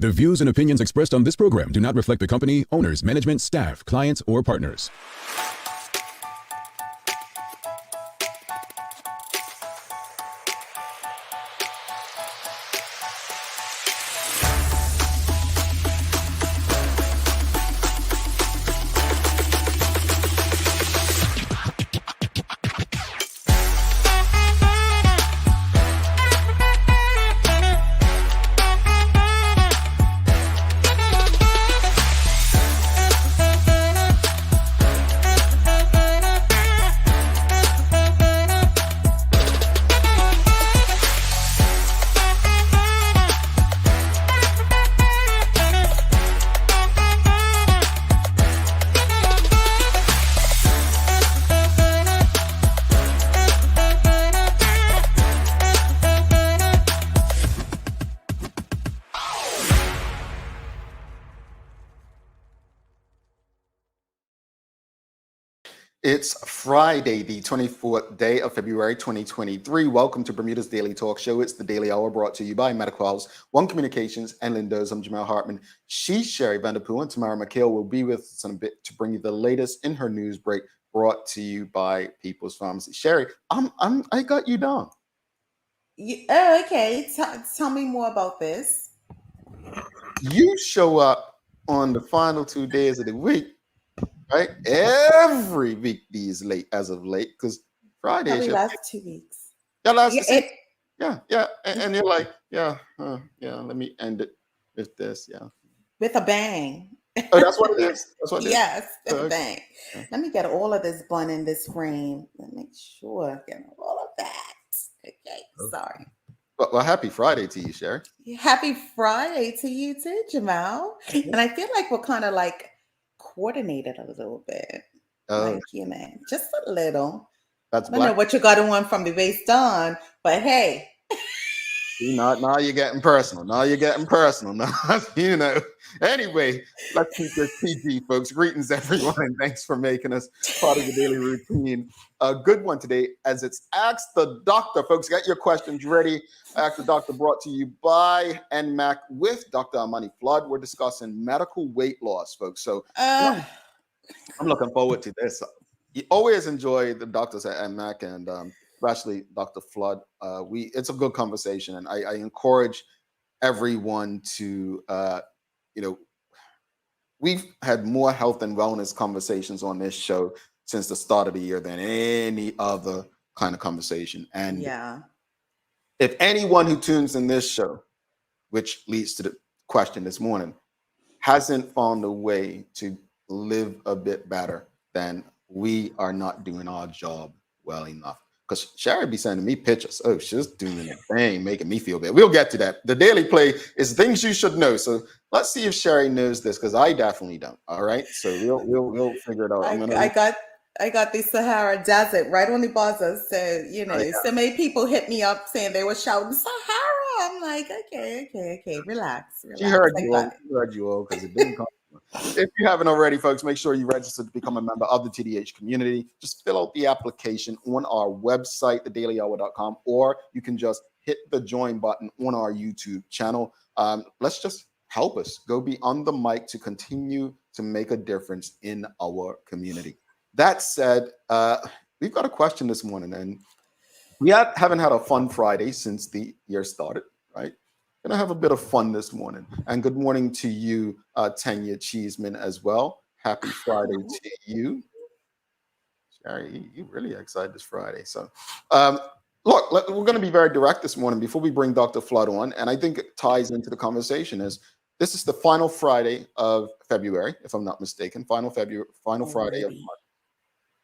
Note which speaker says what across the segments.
Speaker 1: The views and opinions expressed on this program do not reflect the company, owners, management, staff, clients, or partners.
Speaker 2: It's Friday, the 24th day of February, 2023. Welcome to Bermuda's Daily Talk Show. It's the Daily Hour brought to you by Medical House, One Communications, and Lindo's. I'm Jamal Hartman. She's Sherry Vanderpool, and Tamara McHale will be with us in a bit to bring you the latest in her news break brought to you by People's Pharmacy. Sherry, I got you down.
Speaker 3: Okay. Tell me more about this.
Speaker 2: You show up on the final 2 days of the week. Right, every week these late as of late because Friday
Speaker 3: Probably last 2 weeks.
Speaker 2: Yeah, and you're like, let me end it with this,
Speaker 3: with a bang.
Speaker 2: Oh, that's what it is. That's what it is.
Speaker 3: Yes, with a bang. Yeah. Let me get all of this bun in this frame. Let me make sure I get all of that. Okay, sorry.
Speaker 2: Well, happy Friday to you, Sherry.
Speaker 3: Happy Friday to you too, Jamal. And I feel like we're kind of like coordinated a little bit, just a little.
Speaker 2: That's
Speaker 3: I don't know what you got on from the waist on, but hey.
Speaker 2: Now you're getting personal. Now, Anyway, let's keep this PG, folks. Greetings, everyone, and thanks for making us part of the daily routine. A good one today, as it's Ask the Doctor, folks. Get your questions ready. Ask the Doctor brought to you by NMAC with Dr. Amani Flood. We're discussing medical weight loss, folks. So I'm looking forward to this. You always enjoy the doctors at NMAC and especially Dr. Flood. It's a good conversation, and I encourage everyone to, we've had more health and wellness conversations on this show since the start of the year than any other kind of conversation. And if anyone who tunes in this show, which leads to the question this morning, hasn't found a way to live a bit better, then we are not doing our job well enough. Because Sherry be sending me pictures. Oh, she's doing a thing, making me feel bad. We'll get to that. The Daily Play is things you should know. So let's see if Sherry knows this, because I definitely don't. All right. So we'll figure it out.
Speaker 3: I got the Sahara Desert right on the buzzer. So, so many people hit me up saying they were shouting Sahara. I'm like, okay, relax.
Speaker 2: She heard you all because it didn't come. If you haven't already, folks, make sure you register to become a member of the TDH community. Just fill out the application on our website, thedailyhour.com, or you can just hit the join button on our YouTube channel. Let's just help us go beyond the mic to continue to make a difference in our community. That said, we've got a question this morning, and we haven't had a fun Friday since the year started, right? Gonna have a bit of fun this morning. And good morning to you, Tanya Cheeseman, as well. Happy Friday to you. Sherry, you really excited this Friday. So look, we're going to be very direct this morning before we bring Dr. Flood on. And I think it ties into the conversation is this is the final Friday of February, if I'm not mistaken. Final Friday of March.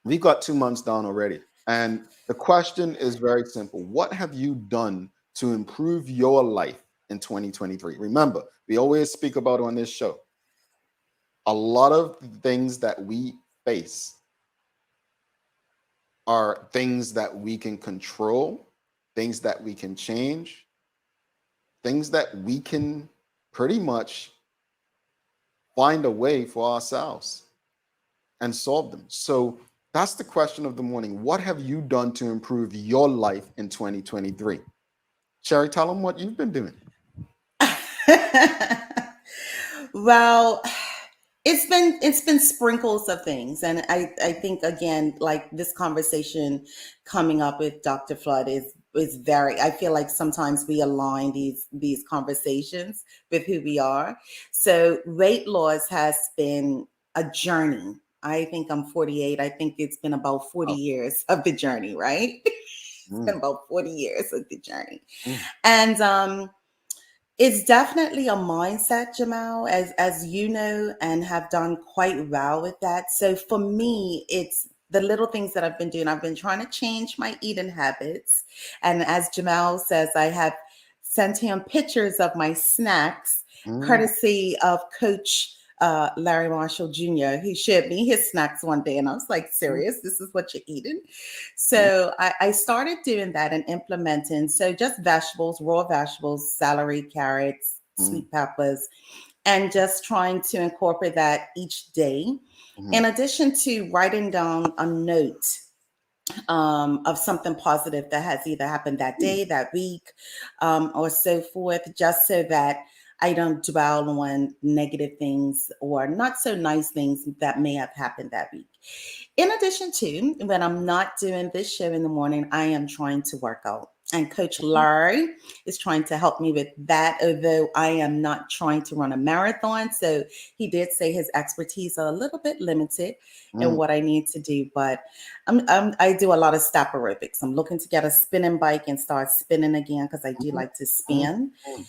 Speaker 2: We've got 2 months down already. And the question is very simple. What have you done to improve your life in 2023? Remember, we always speak about on this show, a lot of things that we face are things that we can control, things that we can change, things that we can pretty much find a way for ourselves and solve them. So that's the question of the morning. What have you done to improve your life in 2023? Sherry, tell them what you've been doing.
Speaker 3: Well, it's been sprinkles of things, and I think again, like this conversation coming up with Dr. Flood is very. I feel like sometimes we align these conversations with who we are. So weight loss has been a journey. I think I'm 48. I think it's been about 40
Speaker 2: Oh,
Speaker 3: years of the journey, right? It's been
Speaker 2: mm,
Speaker 3: about 40 years of the journey,
Speaker 2: mm,
Speaker 3: and it's definitely a mindset, Jamal, as you know, and have done quite well with that. So for me, it's the little things that I've been doing. I've been trying to change my eating habits. And as Jamal says, I have sent him pictures of my snacks,
Speaker 2: mm,
Speaker 3: courtesy of Coach Larry Marshall Jr. He showed me his snacks one day, and I was like,
Speaker 2: mm,
Speaker 3: serious? This is what you're eating?
Speaker 2: mm,
Speaker 3: So I started doing that and implementing. So just vegetables, raw vegetables, celery, carrots,
Speaker 2: mm,
Speaker 3: sweet peppers, and just trying to incorporate that each day.
Speaker 2: mm,
Speaker 3: In addition to writing down a note of something positive that has either happened that
Speaker 2: mm,
Speaker 3: day, that week, or so forth, just so that I don't dwell on negative things or not so nice things that may have happened that week. In addition to, when I'm not doing this show in the morning, I am trying to work out. And Coach Larry is trying to help me with that, although I am not trying to run a marathon. So he did say his expertise are a little bit limited in
Speaker 2: mm,
Speaker 3: what I need to do, but I do a lot of step aerobics. I'm looking to get a spinning bike and start spinning again because I do
Speaker 2: mm,
Speaker 3: like to
Speaker 2: mm,
Speaker 3: spin.
Speaker 2: mm.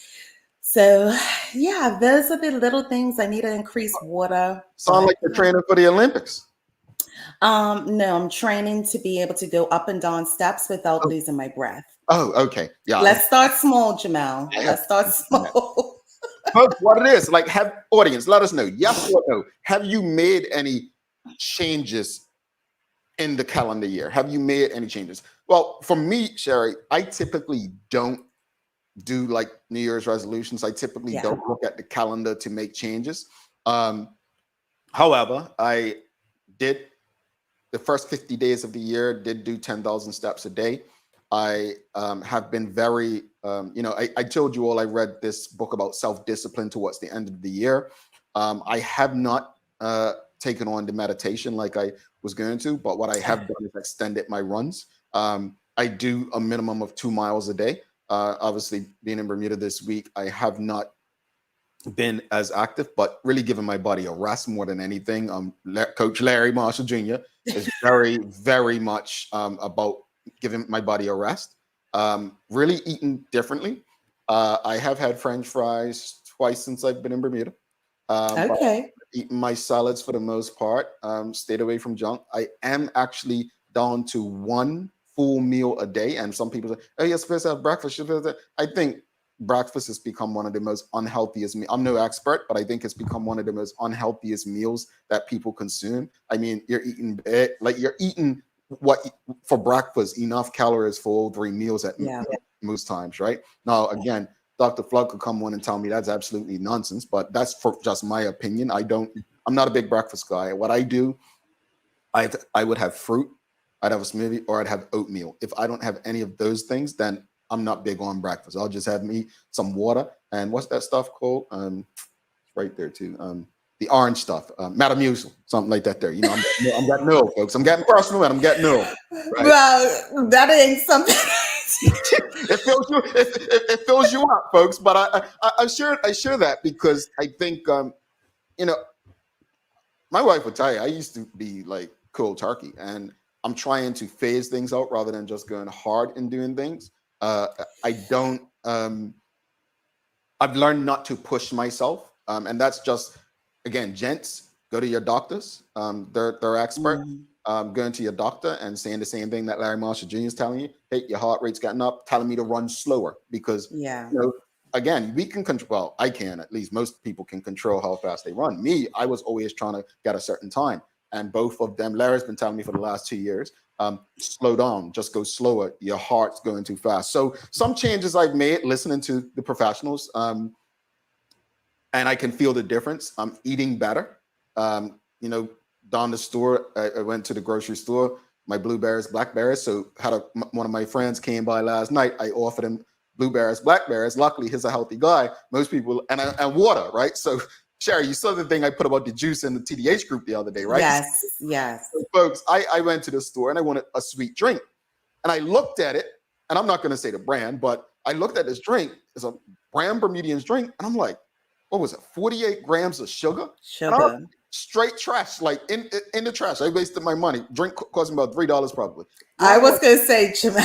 Speaker 3: So, yeah, those are the little things. I need to increase water,
Speaker 2: Sound
Speaker 3: but
Speaker 2: like you're training for the Olympics.
Speaker 3: no, I'm training to be able to go up and down steps without
Speaker 2: Oh,
Speaker 3: losing my breath.
Speaker 2: oh, okay. Yeah,
Speaker 3: Let's start small, Jamal.
Speaker 2: I have
Speaker 3: Let's start
Speaker 2: done that.
Speaker 3: small.
Speaker 2: Folks, what it is, like, have audience, let us know. Yes or no. Have you made any changes in the calendar year? Have you made any changes? Well, for me, Sherry, I typically don't do like New Year's resolutions. I typically
Speaker 3: Yeah.
Speaker 2: don't look at the calendar to make changes. Um, However, I did the first 50 days of the year, did do 10,000 steps a day. I have been very, I told you all I read this book about self-discipline towards the end of the year. I have not taken on the meditation like I was going to, but what I have done is extended my runs. I do a minimum of 2 miles a day. Obviously, being in Bermuda this week, I have not been as active, but really giving my body a rest more than anything. Coach Larry Marshall Jr. is very, very much about giving my body a rest. Really eating differently. I have had French fries twice since I've been in Bermuda, but
Speaker 3: Okay.
Speaker 2: eating my salads for the most part. Stayed away from junk. I am actually down to one full meal a day, and some people say, "Oh, you're supposed to have breakfast." I think breakfast has become one of the most unhealthiest meals. I'm no expert, but I think it's become one of the most unhealthiest meals that people consume. I mean, you're eating what for breakfast, enough calories for all 3 meals at
Speaker 3: Yeah.
Speaker 2: most times, right? Now, again, Dr. Flood could come on and tell me that's absolutely nonsense, but that's for just my opinion. I'm not a big breakfast guy. What I do, I would have fruit, I'd have a smoothie, or I'd have oatmeal. If I don't have any of those things, then I'm not big on breakfast. I'll just have me some water and what's that stuff called? It's right there too. The orange stuff, Metamucil, something like that. There, I'm getting ill, folks. I'm getting personal and I'm getting ill. Right?
Speaker 3: Well, that ain't something.
Speaker 2: It fills you up, folks. But I share that because I think you know my wife would tell you I used to be like cold turkey, and I'm trying to phase things out rather than just going hard in doing things. Uh, I don't. I've learned not to push myself, and that's just again, gents, go to your doctors. They're expert.
Speaker 3: Mhm.
Speaker 2: Going to your doctor and saying the same thing that Larry Marshall Jr. is telling you. Hey, your heart rate's getting up. Telling me to run slower because
Speaker 3: Yeah.
Speaker 2: again, we can control. Well, I can at least. Most people can control how fast they run. Me, I was always trying to get a certain time, and both of them. Larry's been telling me for the last 2 years. Slow down, just go slower. Your heart's going too fast. So some changes I've made listening to the professionals, and I can feel the difference. I'm eating better. Down the store, I went to the grocery store, my blueberries, blackberries. So one of my friends came by last night. I offered him blueberries, blackberries. Luckily, he's a healthy guy. Most people, and water, right? So Sherry, you saw the thing I put about the juice in the TDH group the other day, right?
Speaker 3: Yes, yes.
Speaker 2: So, folks, I went to the store and I wanted a sweet drink. And I looked at it, and I'm not going to say the brand, but I looked at this drink. It's a brand Bermudian's drink. And I'm like, what was it? 48 grams of sugar? And I was
Speaker 3: Sugar.
Speaker 2: straight trash, like in the trash. I wasted my money. Drink cost me about $3 probably.
Speaker 3: I was going to say, Jamal.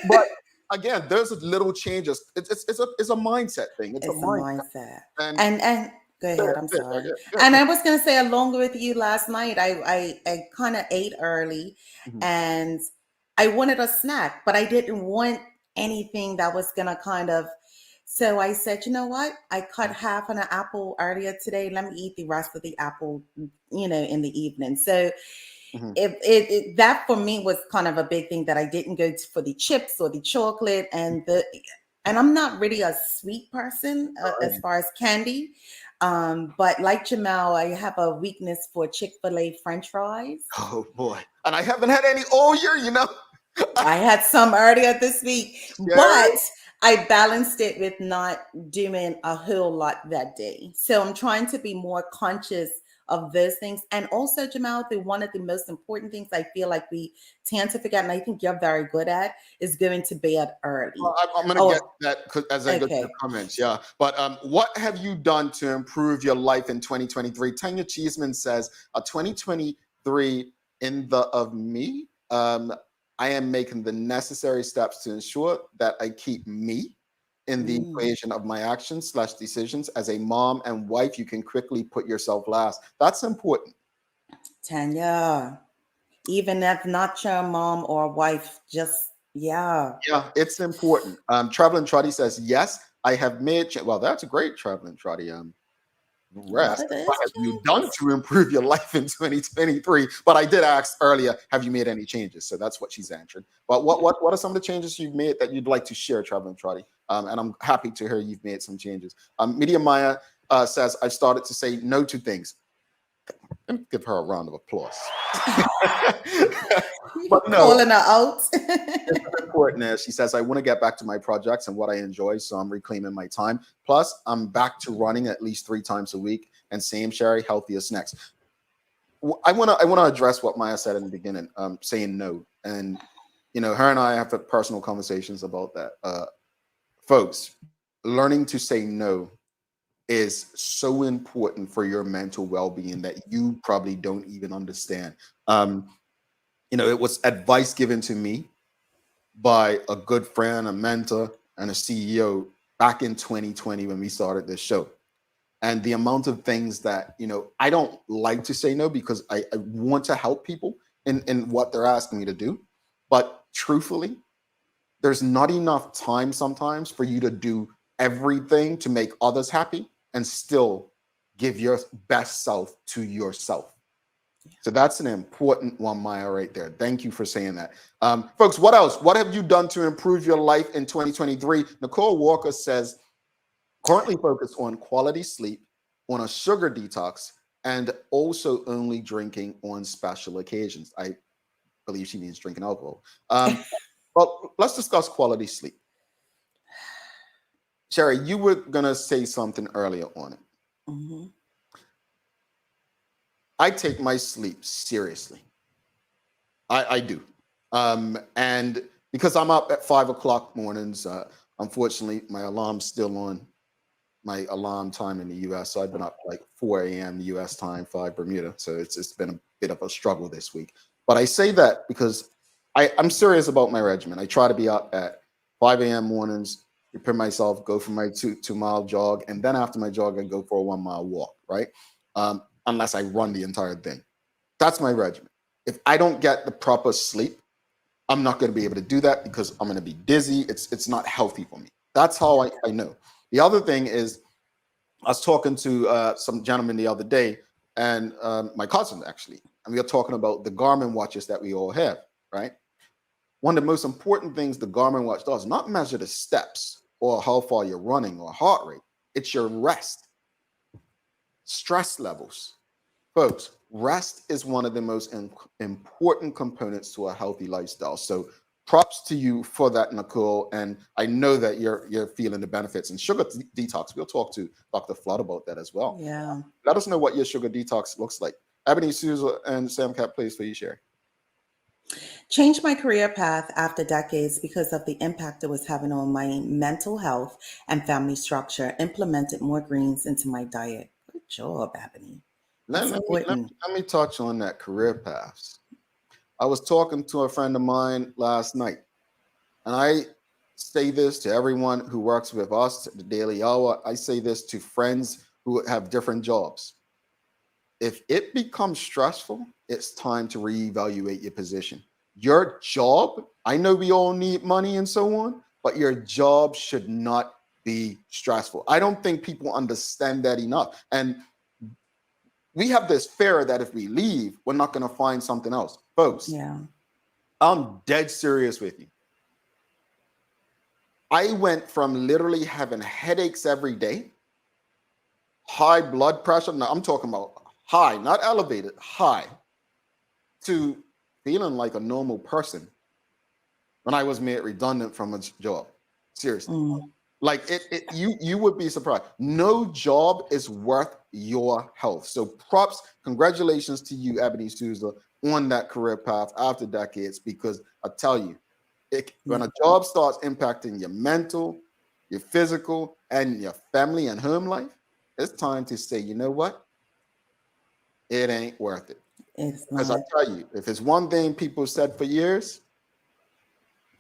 Speaker 2: But again, there's little changes. It's a mindset thing. It's a
Speaker 3: mindset.
Speaker 2: And
Speaker 3: And go ahead. I'm sorry.
Speaker 2: yeah.
Speaker 3: And I was going to say, along with you last night, I kind of ate early, and I wanted a snack, but I didn't want anything that was going to kind of. So I said, you know what? I cut half an apple earlier today. Let me eat the rest of the apple, in the evening. So that for me was kind of a big thing, that I didn't go for the chips or the chocolate and I'm not really a sweet person as far as candy. But like Jamal, I have a weakness for Chick-fil-A French fries.
Speaker 2: Oh boy. And I haven't had any all year,
Speaker 3: I had some earlier this week, but I balanced it with not doing a whole lot that day. So I'm trying to be more conscious of those things. And also, Jamal, one of the most important things I feel like we tend to forget, and I think you're very good at, is going to bed early.
Speaker 2: Well, I'm going to get that as I go to the comments. Yeah. But what have you done to improve your life in 2023? Tanya Cheeseman says, 2023 in the of me. I am making the necessary steps to ensure that I keep me in the equation of my actions / decisions. As a mom and wife, you can quickly put yourself last. That's important.
Speaker 3: Tanya, even if not your mom or wife, just,
Speaker 2: Yeah, it's important. Traveling Trotty says, yes, I have made, well, that's a great Traveling Trotty. Rest. What have you done to improve your life in 2023? But I did ask earlier, have you made any changes? So that's what she's answered. But what are some of the changes you've made that you'd like to share, Traveling Trotty? And I'm happy to hear you've made some changes. Media Maya says, I've started to say no to things. Let me give her a round of applause. But no,
Speaker 3: calling her out.
Speaker 2: it's important. As she says, I want to get back to my projects and what I enjoy, so I'm reclaiming my time. Plus, I'm back to running at least 3 times a week. And same, Sherry, healthiest next. I want to address what Maya said in the beginning, saying no. And her and I have had personal conversations about that. Folks, learning to say no is so important for your mental well-being that you probably don't even understand. It was advice given to me by a good friend, a mentor, and a CEO back in 2020 when we started this show. And the amount of things that, I don't like to say no because I want to help people in what they're asking me to do. But truthfully, there's not enough time sometimes for you to do everything to make others happy and still give your best self to yourself. So that's an important one, Maya, right there. Thank you for saying that. Folks, what else? What have you done to improve your life in 2023? Nicole Walker says, currently focused on quality sleep, on a sugar detox, and also only drinking on special occasions. I believe she means drinking alcohol. Well, let's discuss quality sleep. Sherry, you were going to say something earlier on it. I take my sleep seriously. I do. And because I'm up at 5 o'clock mornings, unfortunately, my alarm's still on my alarm time in the US. So I've been up like 4 a.m. US time, 5 Bermuda. So it's been a bit of a struggle this week. But I say that because I'm serious about my regimen. I try to be up at 5 a.m. mornings, prepare myself, go for my 2-mile jog. And then after my jog, I go for a 1-mile walk, right? Unless I run the entire thing. That's my regimen. If I don't get the proper sleep, I'm not going to be able to do that because I'm going to be dizzy. It's not healthy for me. That's how I know. The other thing is, I was talking to some gentleman the other day, and my cousin actually, and we were talking about the Garmin watches that we all have, right? One of the most important things the Garmin watch does, not measure the steps or how far you're running or heart rate. It's your rest, stress levels. Folks, rest is one of the most important components to a healthy lifestyle. So props to you for that, Nicole. And I know that you're feeling the benefits. And sugar detox, we'll talk to Dr. Flood about that as well.
Speaker 3: Yeah.
Speaker 2: Let us know what your sugar detox looks like. Ebony, Susan, and Sam Cat, please, for you, share.
Speaker 3: Changed my career path after decades because of the impact it was having on my mental health and family structure. Implemented more greens into my diet. Good job, Ebony. That's important.
Speaker 2: Let me touch on that career path. I was talking to a friend of mine last night, and I say this to everyone who works with us at the Daily Hour. I say this to friends who have different jobs. If it becomes stressful, it's time to reevaluate your position. Your job, I know we all need money and so on, but your job should not be stressful. I don't think people understand that enough. And we have this fear that if we leave, we're not going to find something else. Folks,
Speaker 3: Yeah.
Speaker 2: I'm dead serious with you. I went from literally having headaches every day, high blood pressure. Now I'm talking about high, not elevated, high, to feeling like a normal person when I was made redundant from a job. Seriously. Like you would be surprised. No job is worth your health. So props, congratulations to you, Ebony Souza, on that career path after decades, because I tell you, when a job starts impacting your mental, your physical, and your family and home life, it's time to say, you know what? It ain't worth it. Because I tell you, if it's one thing people said for years,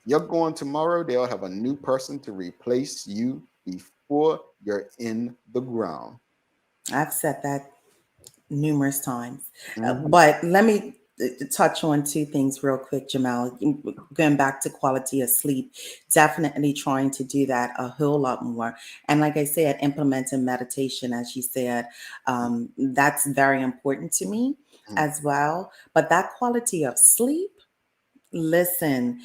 Speaker 2: you're going tomorrow, they'll have a new person to replace you before you're in the ground.
Speaker 3: I've said that numerous times. But let me touch on two things real quick, Jamal. Going back to quality of sleep, definitely trying to do that a whole lot more. And like I said, implementing meditation, as you said, that's very important to me as well. But that quality of sleep, listen,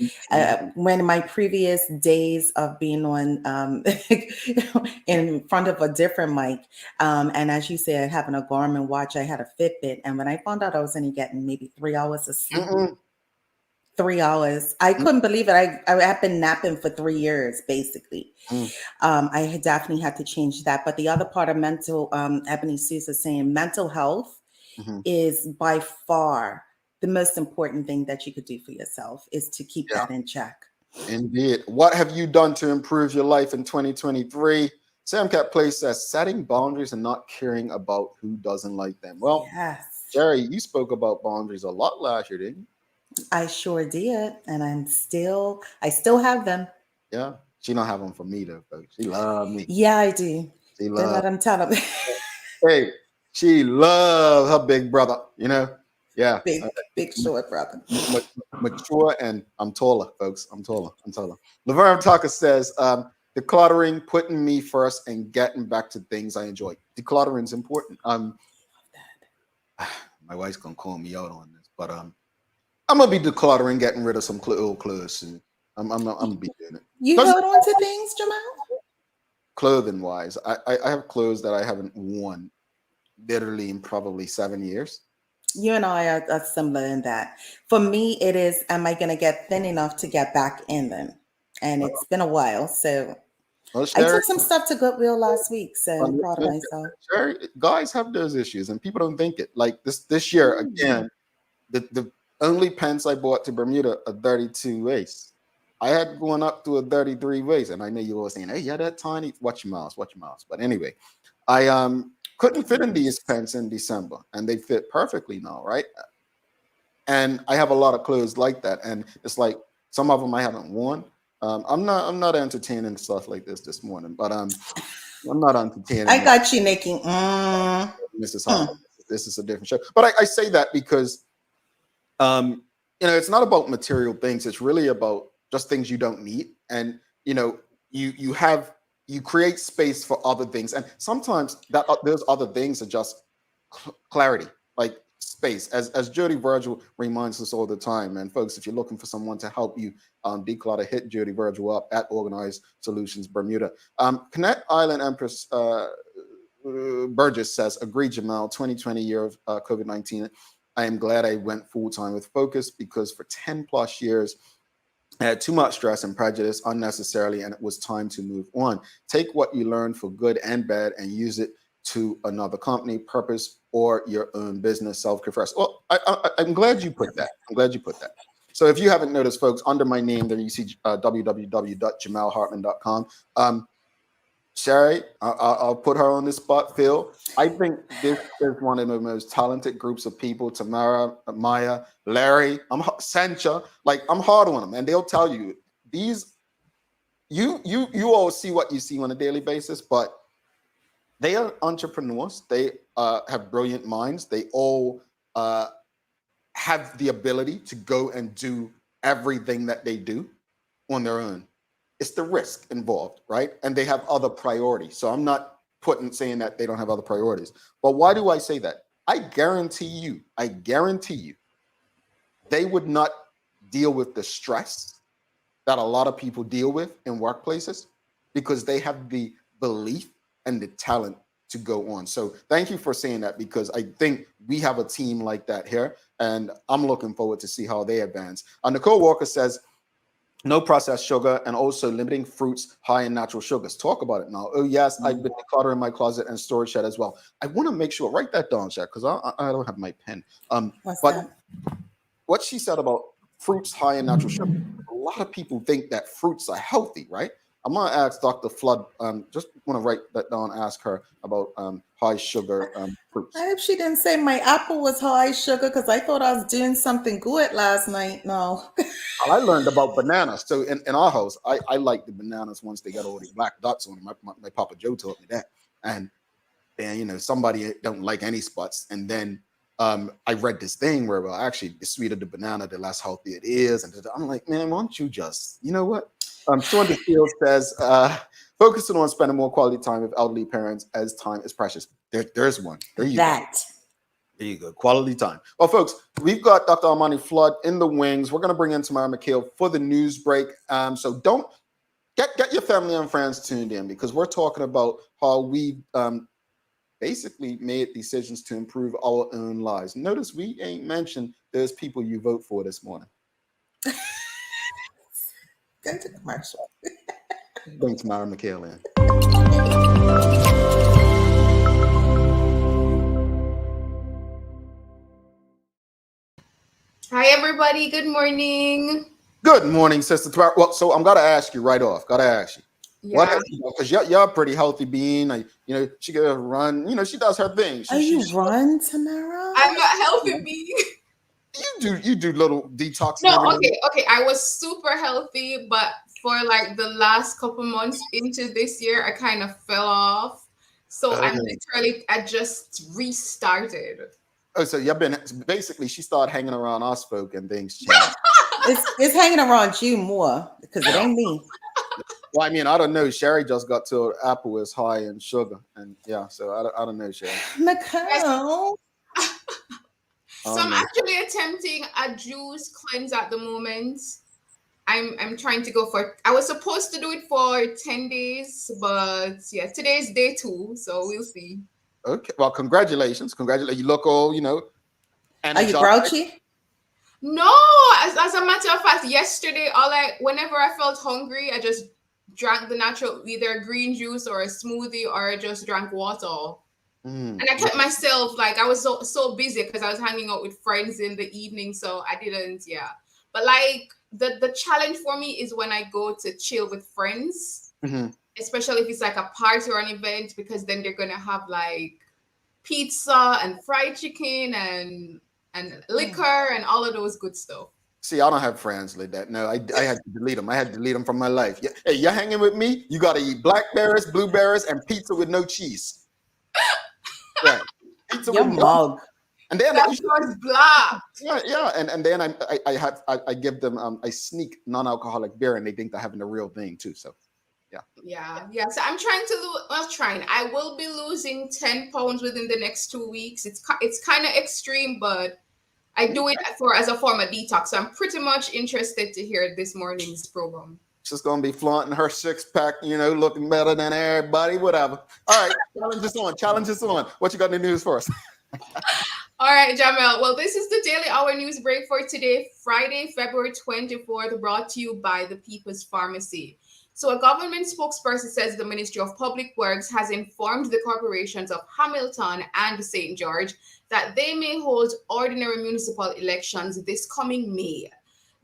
Speaker 3: when my previous days of being on in front of a different mic, and as you said, having a Garmin watch, I had a Fitbit, and when I found out I was only getting maybe 3 hours of sleep, 3 hours, I couldn't believe it. I had been napping for 3 years, basically. I had definitely had to change that. But the other part of mental, Ebony Sousa saying mental health is by far the most important thing that you could do for yourself is to keep that in check.
Speaker 2: Indeed. What have you done to improve your life in 2023? Sam Cat Place says setting boundaries and not caring about who doesn't like them. Well, Jerry, you spoke about boundaries a lot last year, didn't you?
Speaker 3: I sure did, and I still have them.
Speaker 2: Yeah, she don't have them for me though, folks. She love me.
Speaker 3: Yeah, I do.
Speaker 2: She
Speaker 3: Don't let them tell them.
Speaker 2: Hey, she loves her big brother. You know. Yeah,
Speaker 3: big short brother.
Speaker 2: Mature, and I'm taller, folks. I'm taller. Laverne Tucker says, decluttering, putting me first, and getting back to things I enjoy. Decluttering is important. My wife's gonna call me out on this, but I'm gonna be decluttering, getting rid of some old clothes, and I'm gonna be doing it.
Speaker 3: You held on to things, Jamal?
Speaker 2: Clothing wise, I have clothes that I haven't worn literally in probably 7 years.
Speaker 3: You and I are similar in that. For me, it is, am I going to get thin enough to get back in them? And it's been a while. So I took some stuff to Goodwill last week. So I'm proud of myself.
Speaker 2: Sure, guys have those issues and people don't think it. Like this year, again, the only pants I bought to Bermuda, a 32 waist. I had gone up to a 33 waist. And I know you were saying, hey, yeah, that tiny. Watch your mouth. But anyway, I couldn't fit in these pants in December, and they fit perfectly now, right? And I have a lot of clothes like that, and it's like some of them I haven't worn. I'm not entertaining stuff like this morning, but I'm not entertaining.
Speaker 3: I got you, Nikki.
Speaker 2: This is hard. This is a different show, but I say that because, it's not about material things. It's really about just things you don't need, and you create space for other things, and sometimes that those other things are just clarity, like space. As Jody Virgil reminds us all the time, and folks, if you're looking for someone to help you declutter, hit Jody Virgil up at Organized Solutions Bermuda. Connect Island Empress Burgess says, agree, Jamal. 2020 year of COVID-19. I am glad I went full time with focus because for 10 plus years I had too much stress and prejudice unnecessarily, and it was time to move on. Take what you learned for good and bad and use it to another company, purpose, or your own business, self-care. Well, I'm glad you put that. I'm glad you put that. So if you haven't noticed, folks, under my name there you see www.jamalhartman.com. Sherry, I'll put her on the spot. Phil, I think this is one of the most talented groups of people. Tamara, Maya, Larry, Sancha. Like, I'm hard on them, and they'll tell you these. You all see what you see on a daily basis, but they are entrepreneurs. They have brilliant minds. They all have the ability to go and do everything that they do on their own. It's the risk involved, right? And they have other priorities. So I'm not saying that they don't have other priorities. But why do I say that? I guarantee you, they would not deal with the stress that a lot of people deal with in workplaces because they have the belief and the talent to go on. So thank you for saying that, because I think we have a team like that here, and I'm looking forward to see how they advance. Nicole Walker says, no processed sugar, and also limiting fruits high in natural sugars. Talk about it now. Oh, yes, I've been decluttering in my closet and storage shed as well. I want to make sure, write that down, Jack, because I don't have my pen. What she said about fruits high in natural sugar, a lot of people think that fruits are healthy, right? I'm going to ask Dr. Flood, just want to write that down, ask her about high sugar fruits.
Speaker 3: I hope she didn't say my apple was high sugar, because I thought I was doing something good last night. No.
Speaker 2: I learned about bananas. So in our house, I like the bananas once they got all the black dots on them. My Papa Joe taught me that. And you know, somebody don't like any spots. And then I read this thing where, well, actually, the sweeter the banana, the less healthy it is. And I'm like, man, why don't you just, you know what? Sean DeField says, focusing on spending more quality time with elderly parents as time is precious. There's one. There you go. There you go. Quality time. Well, folks, we've got Dr. Amani Flood in the wings. We're going to bring in Tamara McHale for the news break. So don't get your family and friends tuned in, because we're talking about how we basically made decisions to improve our own lives. Notice we ain't mentioned those people you vote for this morning.
Speaker 3: Go to commercial.
Speaker 2: Bring Tamara McHale in.
Speaker 4: Hi, everybody. Good morning.
Speaker 2: Good morning, Sister Tamara. Well, so I'm going to ask you right off. Because you're a pretty healthy being. You know, she goes run. You know, she does her thing.
Speaker 3: You run, Tamara?
Speaker 4: I'm a healthy being.
Speaker 2: You do little detox.
Speaker 4: No, okay. I was super healthy, but for like the last couple months into this year, I kind of fell off. So I just restarted.
Speaker 2: Oh, so you've been basically, she started hanging around us folk and things changed.
Speaker 3: it's hanging around you more, because it ain't me.
Speaker 2: Well, I mean, I don't know. Sherry just got to apple is high in sugar, and yeah, so I don't know, Sherry.
Speaker 3: Nicole.
Speaker 4: So I'm actually attempting a juice cleanse at the moment. I'm trying to go for. I was supposed to do it for 10 days, but yeah, today's day 2, so we'll see.
Speaker 2: Okay, well, congratulations. You look all, you know.
Speaker 3: Are you grouchy?
Speaker 4: No, as a matter of fact, yesterday, whenever I felt hungry, I just drank the natural, either green juice or a smoothie, or I just drank water. And I kept myself, like, I was so busy because I was hanging out with friends in the evening, so I didn't, But like the challenge for me is when I go to chill with friends, especially if it's like a party or an event, because then they're gonna have like pizza and fried chicken and liquor and all of those good stuff.
Speaker 2: See, I don't have friends like that. No, I had to delete them. I had to delete them from my life. Yeah. Hey, you're hanging with me? You got to eat blackberries, blueberries, and pizza with no cheese. Right. Pizza
Speaker 3: Your
Speaker 2: with
Speaker 3: mug.
Speaker 2: And then
Speaker 4: that was black.
Speaker 2: Yeah. And then I give them I sneak non-alcoholic beer, and they think they're having the real thing too. So
Speaker 4: yeah. So I'm trying to lose. I will be losing 10 pounds within the next 2 weeks. It's kind of extreme, but I do it as a form of detox. So I'm pretty much interested to hear this morning's program.
Speaker 2: She's gonna be flaunting her 6-pack, you know, looking better than everybody, whatever. All right, challenge is on. What you got in the news for us?
Speaker 4: All right, Jamel. Well, this is the Daily Hour news break for today, Friday, February 24th, brought to you by the People's Pharmacy. So a government spokesperson says the Ministry of Public Works has informed the corporations of Hamilton and St. George that they may hold ordinary municipal elections this coming May.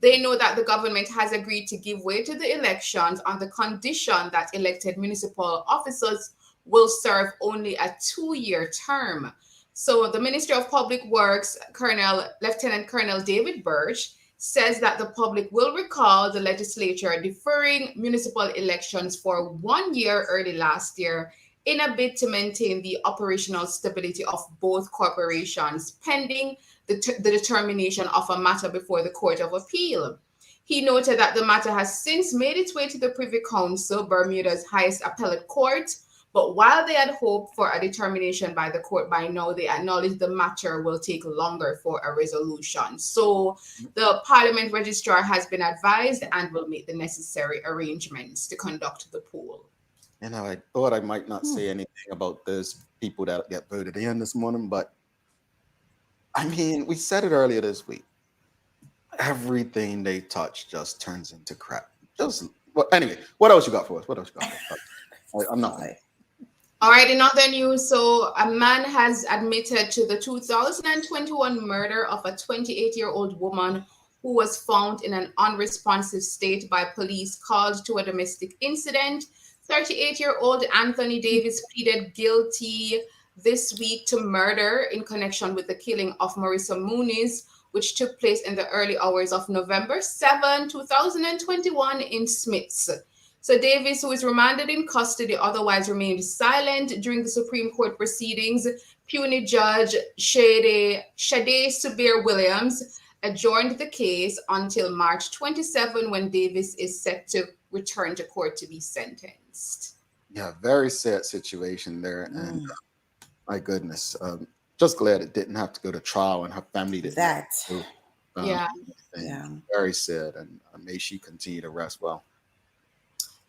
Speaker 4: They know that the government has agreed to give way to the elections on the condition that elected municipal officers will serve only a 2-year term. So the Ministry of Public Works, Lieutenant Colonel David Birch, says that the public will recall the legislature deferring municipal elections for 1 year early last year in a bid to maintain the operational stability of both corporations, pending the determination of a matter before the Court of Appeal. He noted that the matter has since made its way to the Privy Council, Bermuda's highest appellate court, but while they had hoped for a determination by the court by now, they acknowledge the matter will take longer for a resolution. So the Parliament Registrar has been advised and will make the necessary arrangements to conduct the poll.
Speaker 2: And I thought I might not say anything about those people that get voted in this morning, but I mean, we said it earlier this week. Everything they touch just turns into crap. Anyway, what else you got for us? I'm not.
Speaker 4: All right, in other news, so a man has admitted to the 2021 murder of a 28-year-old woman who was found in an unresponsive state by police called to a domestic incident. 38-year-old Anthony Davis pleaded guilty this week to murder in connection with the killing of Marissa Muniz, which took place in the early hours of November 7, 2021 in Smiths. So Davis, who is remanded in custody, otherwise remained silent during the Supreme Court proceedings. Puny Judge Shade Subir Williams adjourned the case until March 27, when Davis is set to return to court to be sentenced.
Speaker 2: Yeah, very sad situation there. And my goodness, just glad it didn't have to go to trial and her family didn't.
Speaker 4: Yeah.
Speaker 2: Very sad. And may she continue to rest well.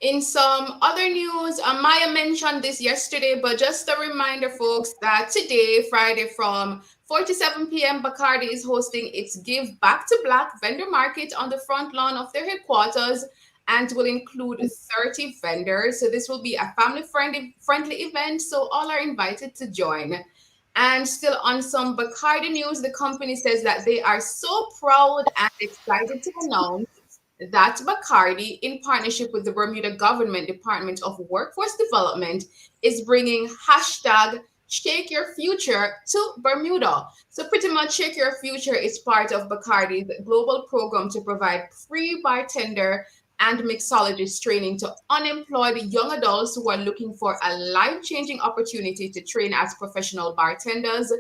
Speaker 4: In some other news, Maya mentioned this yesterday, but just a reminder, folks, that today, Friday, from 4 to 7 p.m., Bacardi is hosting its Give Back to Black vendor market on the front lawn of their headquarters and will include 30 vendors. So this will be a family-friendly event, so all are invited to join. And still on some Bacardi news, the company says that they are so proud and excited to announce that Bacardi, in partnership with the Bermuda Government Department of Workforce Development, is bringing hashtag Shake Your Future to Bermuda. So pretty much Shake Your Future is part of Bacardi's global program to provide free bartender and mixologist training to unemployed young adults who are looking for a life-changing opportunity to train as professional bartenders.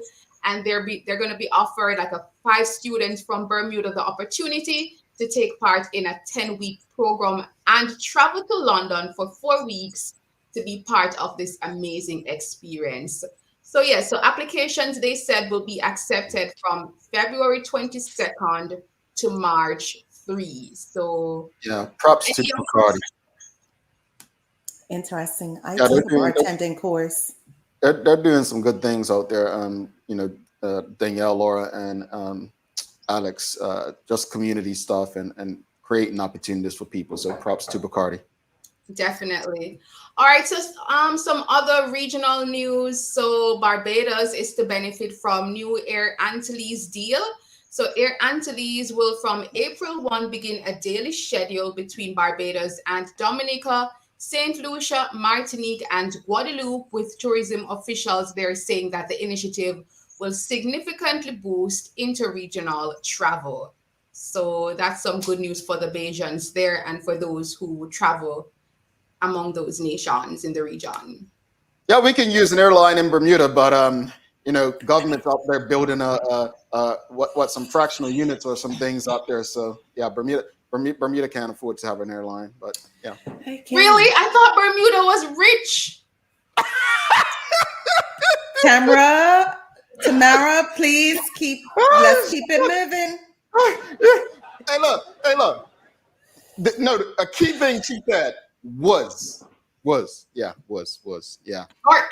Speaker 4: And they're going to be offered like 5 students from Bermuda the opportunity to take part in a 10-week program and travel to London for 4 weeks to be part of this amazing experience. So applications, they said, will be accepted from February 22nd to March 3. So
Speaker 2: yeah, props to Bacardi.
Speaker 3: Interesting. I took a bartending course.
Speaker 2: They're doing some good things out there. Danielle, Laura, and Alex, just community stuff and creating opportunities for people. So props to Bacardi.
Speaker 4: Definitely. All right. So some other regional news. So Barbados is to benefit from new Air Antilles deal. So Air Antilles will from April 1 begin a daily schedule between Barbados and Dominica, St. Lucia, Martinique, and Guadeloupe, with tourism officials there saying that the initiative will significantly boost interregional travel. So that's some good news for the Bajans there and for those who travel among those nations in the region.
Speaker 2: Yeah, we can use an airline in Bermuda, but government's out there building some fractional units or some things out there. So yeah, Bermuda can't afford to have an airline, but yeah.
Speaker 4: Really? I thought Bermuda was rich.
Speaker 3: Tamara, please let's keep it moving.
Speaker 2: Hey, look. A key thing she said was Was, yeah.
Speaker 4: Or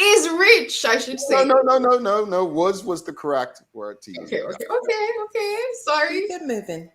Speaker 4: is rich, I should say.
Speaker 2: No. Was the correct word to use.
Speaker 4: Okay. Sorry.
Speaker 3: Keep it moving.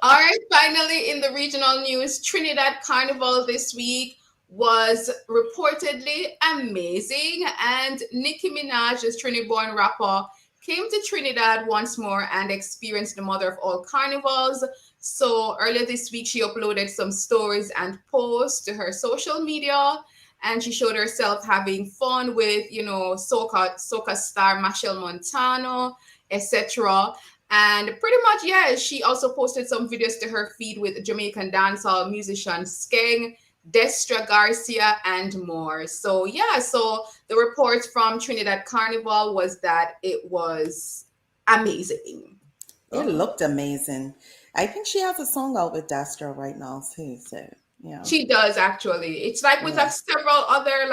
Speaker 4: All right, finally, in the regional news, Trinidad Carnival this week was reportedly amazing, and Nicki Minaj, this Trinidad-born rapper, came to Trinidad once more and experienced the mother of all carnivals. So earlier this week, she uploaded some stories and posts to her social media, and she showed herself having fun with, soca star Machel Montano, etc. And pretty much, yeah, she also posted some videos to her feed with Jamaican dancehall musician Skeng, Destra Garcia, and more. So the report from Trinidad Carnival was that it was amazing.
Speaker 3: It looked amazing. I think she has a song out with Destra right now too. So yeah,
Speaker 4: she does actually. It's like with several other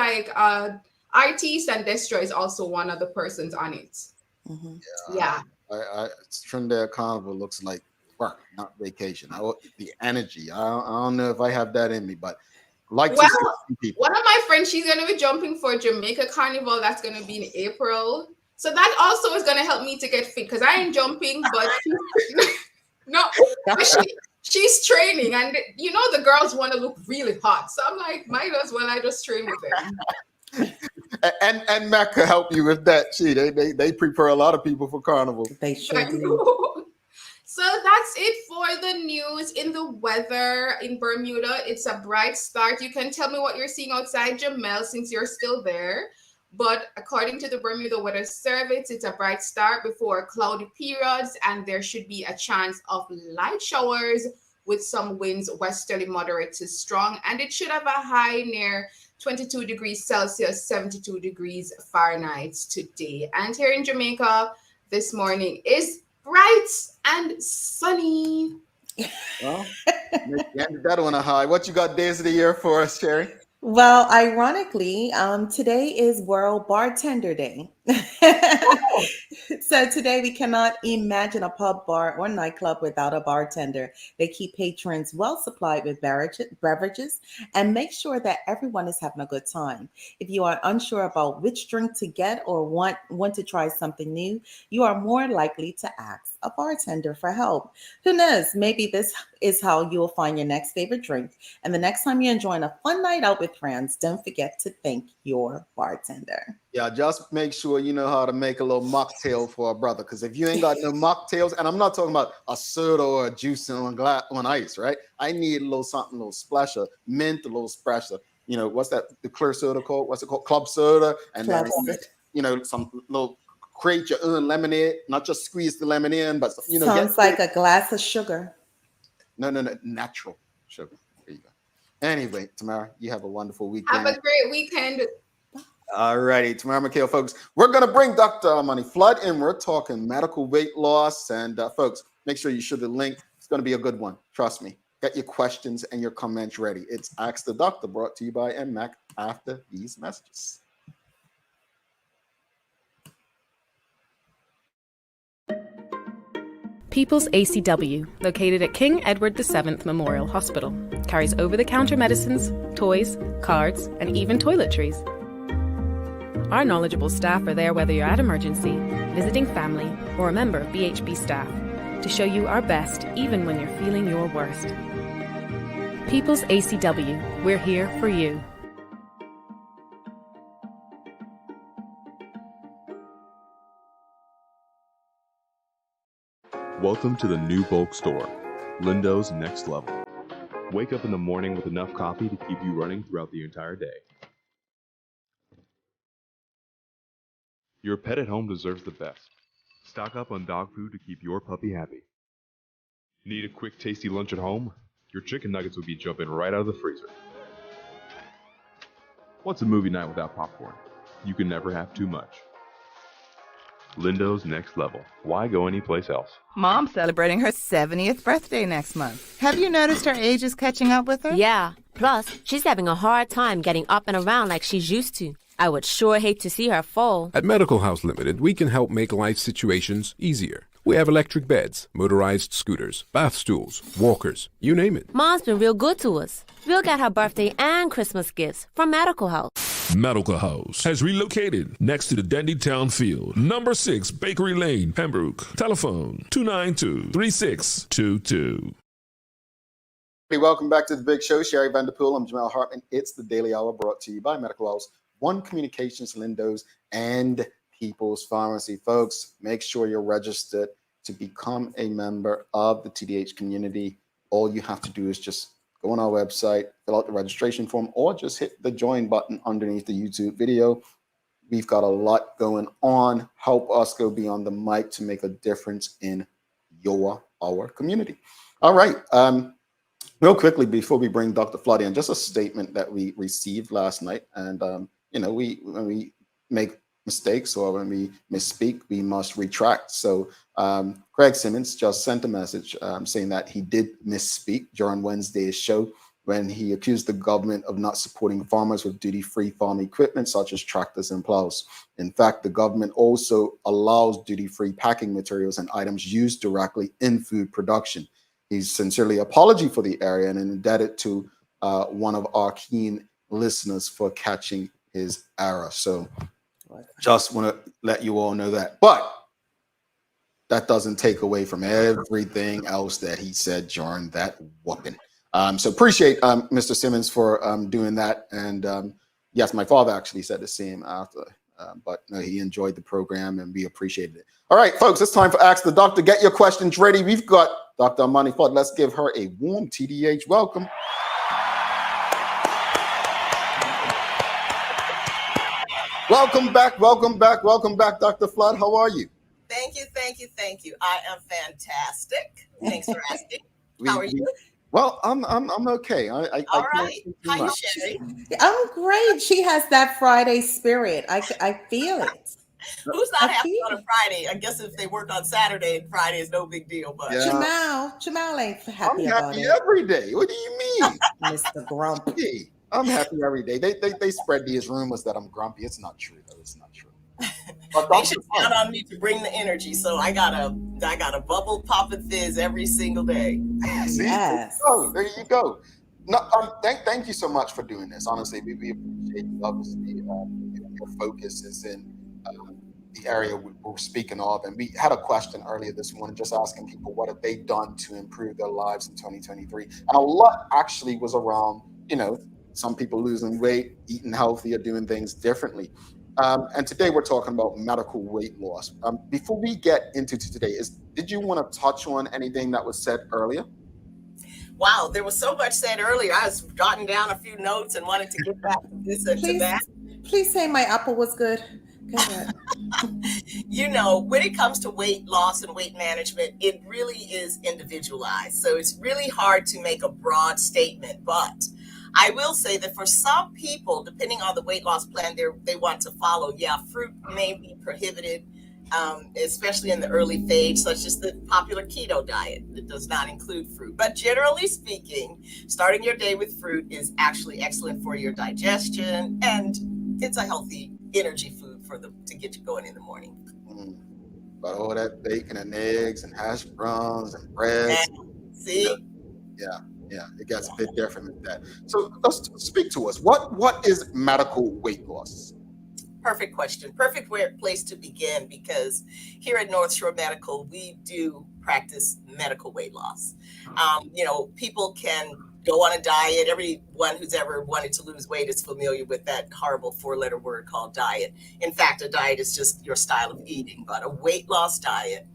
Speaker 4: artists, and Destra is also one of the persons on it.
Speaker 3: Mm-hmm.
Speaker 4: Yeah.
Speaker 2: Trinidad Carnival looks like work, not vacation. The energy. I don't know if I have that in me, but to see people. One
Speaker 4: of my friends, she's going to be jumping for Jamaica Carnival. That's going to be in April. So that also is going to help me to get fit, because I ain't jumping, but she's training, and the girls want to look really hot. So I'm like, might as well I just train with them.
Speaker 2: and Mac could help you with that. They prepare a lot of people for Carnival.
Speaker 3: They sure do.
Speaker 4: So that's it for the news. In the weather in Bermuda, it's a bright start. You can tell me what you're seeing outside, Jamel, since you're still there. But according to the Bermuda Weather Service, it's a bright start before cloudy periods, and there should be a chance of light showers with some winds westerly moderate to strong. And it should have a high near 22 degrees Celsius, 72 degrees Fahrenheit today. And here in Jamaica, this morning is bright and sunny.
Speaker 2: Well, ended that on a high. What you got days of the year for us, Sherry?
Speaker 3: Well, ironically, today is World Bartender Day. So today we cannot imagine a pub, bar, or nightclub without a bartender. They keep patrons well supplied with beverages and make sure that everyone is having a good time. If you are unsure about which drink to get or want to try something new, you are more likely to ask a bartender for help. Who knows? Maybe this is how you will find your next favorite drink. And the next time you're enjoying a fun night out with friends, don't forget to thank your bartender.
Speaker 2: Yeah, just make sure you know how to make a little mocktail for a brother. Because if you ain't got no mocktails, and I'm not talking about a soda or a juice on ice, right? I need a little something, a little splash of mint, a little splash of, what's that? The clear soda called? What's it called? Club soda, and then some little create your own lemonade. Not just squeeze the lemon in, but
Speaker 3: sounds like a glass of sugar.
Speaker 2: No, natural sugar. There you go. Anyway, Tamara, you have a wonderful weekend.
Speaker 4: Have a great weekend.
Speaker 2: All righty, Tamara McHale, folks. We're going to bring Dr. Amani Flood in. We're talking medical weight loss. And folks, make sure you share the link. It's going to be a good one. Trust me. Get your questions and your comments ready. It's Ask the Doctor, brought to you by NMAC after these messages.
Speaker 5: People's ACW, located at King Edward VII Memorial Hospital, carries over-the-counter medicines, toys, cards, and even toiletries. Our knowledgeable staff are there whether you're at emergency, visiting family, or a member of BHB staff, to show you our best even when you're feeling your worst. People's ACW, we're here for you.
Speaker 6: Welcome to the new bulk store, Lindo's Next Level. Wake up in the morning with enough coffee to keep you running throughout the entire day. Your pet at home deserves the best. Stock up on dog food to keep your puppy happy. Need a quick, tasty lunch at home? Your chicken nuggets will be jumping right out of the freezer. What's a movie night without popcorn? You can never have too much. Lindo's Next Level. Why go anyplace else?
Speaker 7: Mom's celebrating her 70th birthday next month. Have you noticed her age is catching up with her?
Speaker 8: Yeah. Plus, she's having a hard time getting up and around like she's used to. I would sure hate to see her fall.
Speaker 9: At Medical House Limited, we can help make life situations easier. We have electric beds, motorized scooters, bath stools, walkers, you name it.
Speaker 8: Mom's been real good to us. We'll get her birthday and Christmas gifts from Medical House.
Speaker 10: Medical House has relocated next to the Dendy Town Field, number 6 Bakery Lane, Pembroke. Telephone 292-3622.
Speaker 2: Welcome back to the big show. Sherry Vanderpool, I'm Jamal Hartman. It's the Daily Hour brought to you by Medical House, One Communications, Lindo's, and People's Pharmacy. Folks, make sure you're registered to become a member of the TDH community. All you have to do is just go on our website, fill out the registration form, or just hit the join button underneath the YouTube video. We've got a lot going on. Help us go beyond the mic to make a difference in our community. All right. Real quickly, before we bring Dr. Flood in, just a statement that we received last night. And, when we make mistakes or when we misspeak, we must retract. So Craig Simmons just sent a message saying that he did misspeak during Wednesday's show when he accused the government of not supporting farmers with duty-free farm equipment such as tractors and plows. In fact, the government also allows duty-free packing materials and items used directly in food production. He's sincerely apology for the area and indebted to one of our keen listeners for catching his error. So just want to let you all know that. But that doesn't take away from everything else that he said during that whooping. So appreciate Mr. Simmons for doing that. And yes, my father actually said the same after. But no, he enjoyed the program and we appreciated it. All right, folks, it's time for Ask the Doctor. Get your questions ready. We've got Dr. Amani Flood. Let's give her a warm TDH welcome. Welcome back, Dr. Flood. How are you?
Speaker 11: Thank you. I am fantastic. Thanks for asking. How are you?
Speaker 2: Well, I'm okay.
Speaker 11: All right. How you, Sherry?
Speaker 3: I'm great. She has that Friday spirit. I feel it.
Speaker 11: Who's not happy on a Friday? I guess if they work on Saturday and Friday is no big deal. But
Speaker 3: yeah. Jamal ain't happy
Speaker 2: about it. I'm happy every day. What do you mean?
Speaker 3: Mr. Grumpy.
Speaker 2: I'm happy every day. They spread these rumors that I'm grumpy. It's not true, though. It's not true.
Speaker 11: They should count on me to bring the energy. So I got a bubble pop and fizz every single day.
Speaker 2: See? Yes. There you go. No, thank you so much for doing this. Honestly, we appreciate you. Obviously, your focus is in the area we're speaking of. And we had a question earlier this morning just asking people what have they done to improve their lives in 2023. And a lot actually was around, some people losing weight, eating healthier, doing things differently. And today we're talking about medical weight loss. Before we get into today, did you want to touch on anything that was said earlier?
Speaker 11: Wow, there was so much said earlier. I was jotting down a few notes and wanted to get back to this and to that.
Speaker 3: Please say my apple was good. Go ahead.
Speaker 11: When it comes to weight loss and weight management, it really is individualized. So it's really hard to make a broad statement, but I will say that for some people, depending on the weight loss plan they want to follow, fruit may be prohibited, especially in the early phase, such as the popular keto diet that does not include fruit. But generally speaking, starting your day with fruit is actually excellent for your digestion, and it's a healthy energy food to get you going in the morning.
Speaker 2: But all that bacon and eggs and hash browns and bread.
Speaker 11: See?
Speaker 2: Yeah, it gets a bit different than that. So let's speak to us. What is medical weight loss?
Speaker 11: Perfect question. Perfect place to begin, because here at North Shore Medical, we do practice medical weight loss. People can go on a diet. Everyone who's ever wanted to lose weight is familiar with that horrible 4-letter word called diet. In fact, a diet is just your style of eating, but a weight loss diet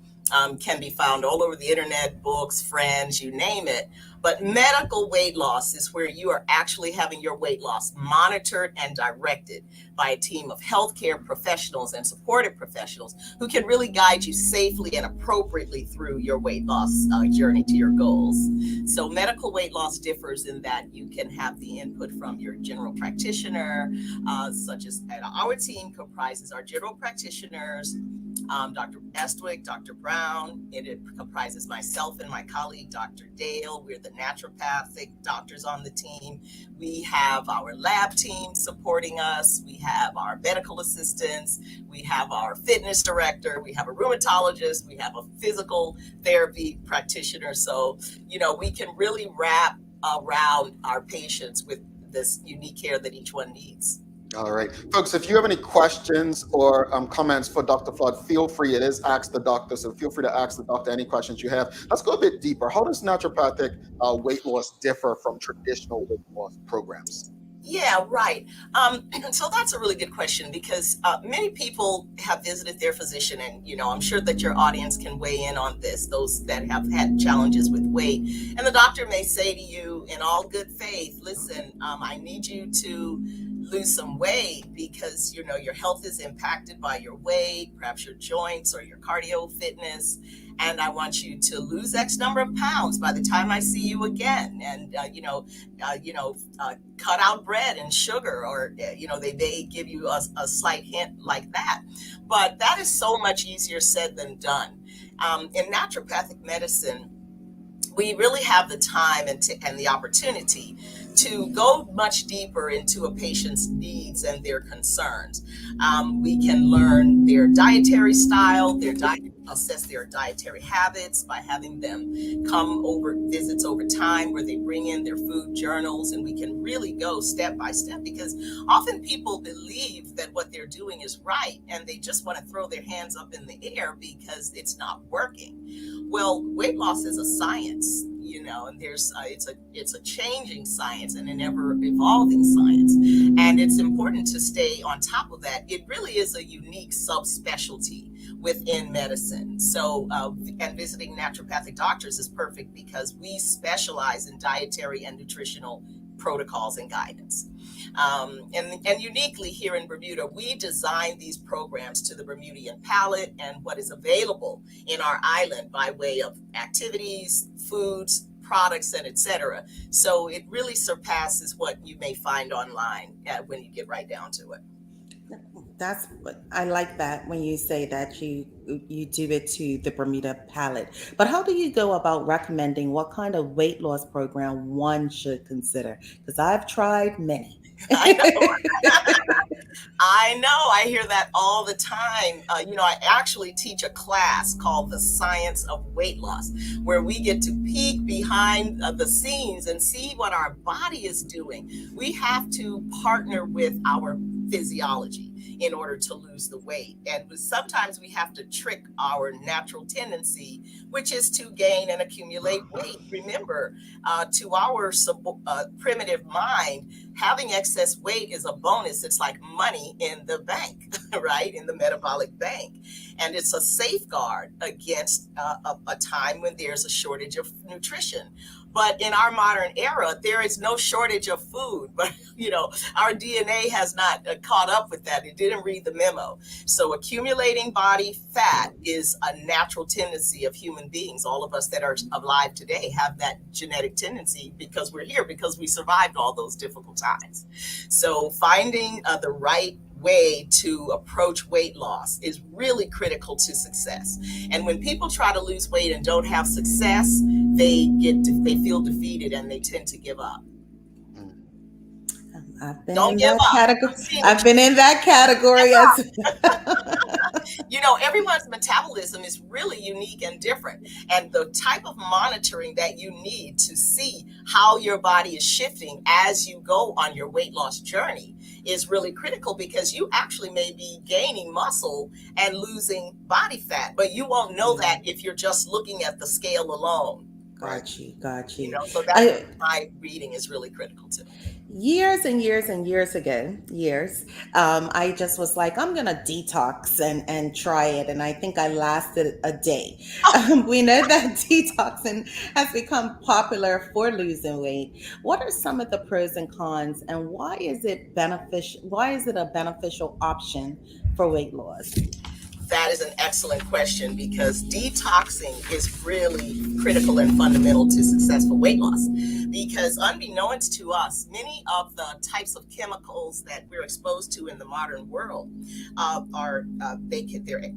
Speaker 11: can be found all over the internet, books, friends, you name it. But medical weight loss is where you are actually having your weight loss monitored and directed by a team of healthcare professionals and supportive professionals who can really guide you safely and appropriately through your weight loss journey to your goals. So medical weight loss differs in that you can have the input from your general practitioner, such as our team comprises our general practitioners, Dr. Estwick, Dr. Brown. It comprises myself and my colleague, Dr. Dale. We're the naturopathic doctors on the team. We have our lab team supporting us. We have our medical assistants. We have our fitness director. We have a rheumatologist. We have a physical therapy practitioner. So, we can really wrap around our patients with this unique care that each one needs.
Speaker 2: All right, folks, if you have any questions or comments for Dr. Flood, feel free. It is Ask the Doctor, so feel free to ask the doctor any questions you have. Let's go a bit deeper. How does naturopathic weight loss differ from traditional weight loss programs?
Speaker 11: Yeah, right. So that's a really good question, because many people have visited their physician, and I'm sure that your audience can weigh in on this, those that have had challenges with weight. And the doctor may say to you in all good faith, listen, I need you to lose some weight because your health is impacted by your weight, perhaps your joints or your cardio fitness, and I want you to lose X number of pounds by the time I see you again, and cut out bread and sugar, or they may give you a slight hint like that, but that is so much easier said than done. In naturopathic medicine, we really have the time and the opportunity to go much deeper into a patient's needs and their concerns. We can learn their dietary style, assess their dietary habits by having them come over visits over time where they bring in their food journals, and we can really go step by step, because often people believe that what they're doing is right and they just want to throw their hands up in the air because it's not working. Well, weight loss is a science, and it's a changing science and an ever evolving science, and it's important to stay on top of that. It really is a unique subspecialty within medicine. So, and visiting naturopathic doctors is perfect because we specialize in dietary and nutritional protocols and guidance. And uniquely here in Bermuda, we designed these programs to the Bermudian palate and what is available in our island by way of activities, foods, products, and etc. So it really surpasses what you may find online when you get right down to it.
Speaker 3: I like that when you say that you do it to the Bermuda palate. But how do you go about recommending what kind of weight loss program one should consider? Because I've tried many.
Speaker 11: I know. I hear that all the time. I actually teach a class called The Science of Weight Loss, where we get to peek behind the scenes and see what our body is doing. We have to partner with our physiology in order to lose the weight. And sometimes we have to trick our natural tendency, which is to gain and accumulate weight. Remember, to our primitive mind, having excess weight is a bonus. It's like money in the bank, right? In the metabolic bank. And it's a safeguard against a time when there's a shortage of nutrition. But in our modern era, there is no shortage of food. But, our DNA has not caught up with that. It didn't read the memo. So accumulating body fat is a natural tendency of human beings. All of us that are alive today have that genetic tendency because we're here, because we survived all those difficult times. So finding the right way to approach weight loss is really critical to success. And when people try to lose weight and don't have success, they feel defeated and they tend to give up.
Speaker 3: I've been in that category.
Speaker 11: Everyone's metabolism is really unique and different. And the type of monitoring that you need to see how your body is shifting as you go on your weight loss journey is really critical, because you actually may be gaining muscle and losing body fat, but you won't know that if you're just looking at the scale alone.
Speaker 3: Got you.
Speaker 11: So that's why reading is really critical too.
Speaker 3: Years and years and years ago, I just was like, I'm going to detox and try it. And I think I lasted a day. We know that detoxing has become popular for losing weight. What are some of the pros and cons, and why is it beneficial? Why is it a beneficial option for weight loss?
Speaker 11: That is an excellent question, because detoxing is really critical and fundamental to successful weight loss. Because unbeknownst to us, many of the types of chemicals that we're exposed to in the modern world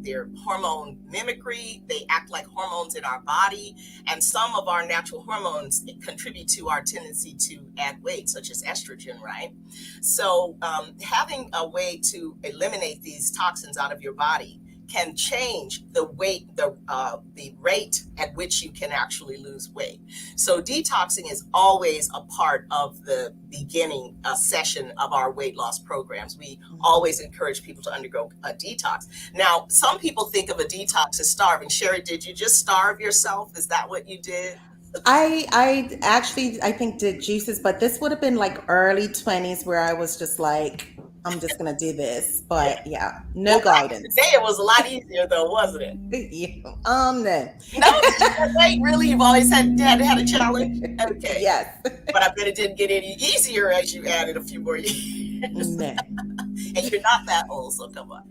Speaker 11: they're hormone mimicry. They act like hormones in our body, and some of our natural hormones contribute to our tendency to add weight, such as estrogen, right? So having a way to eliminate these toxins out of your body can change the weight, the rate at which you can actually lose weight. So detoxing is always a part of the beginning session of our weight loss programs. We always encourage people to undergo a detox. Now, some people think of a detox as starving. Sherry, did you just starve yourself? Is that what you did?
Speaker 3: I actually, I think did juices, but this would have been like early 20s where I was just like, I'm just gonna do this. But yeah, no guidance.
Speaker 11: Today it was a lot easier though, wasn't it?
Speaker 3: No.
Speaker 11: Wait, really? You've always had a challenge? Okay.
Speaker 3: Yes.
Speaker 11: But I bet it didn't get any easier as you added a few more years.
Speaker 3: No.
Speaker 11: And you're not that old, so come on.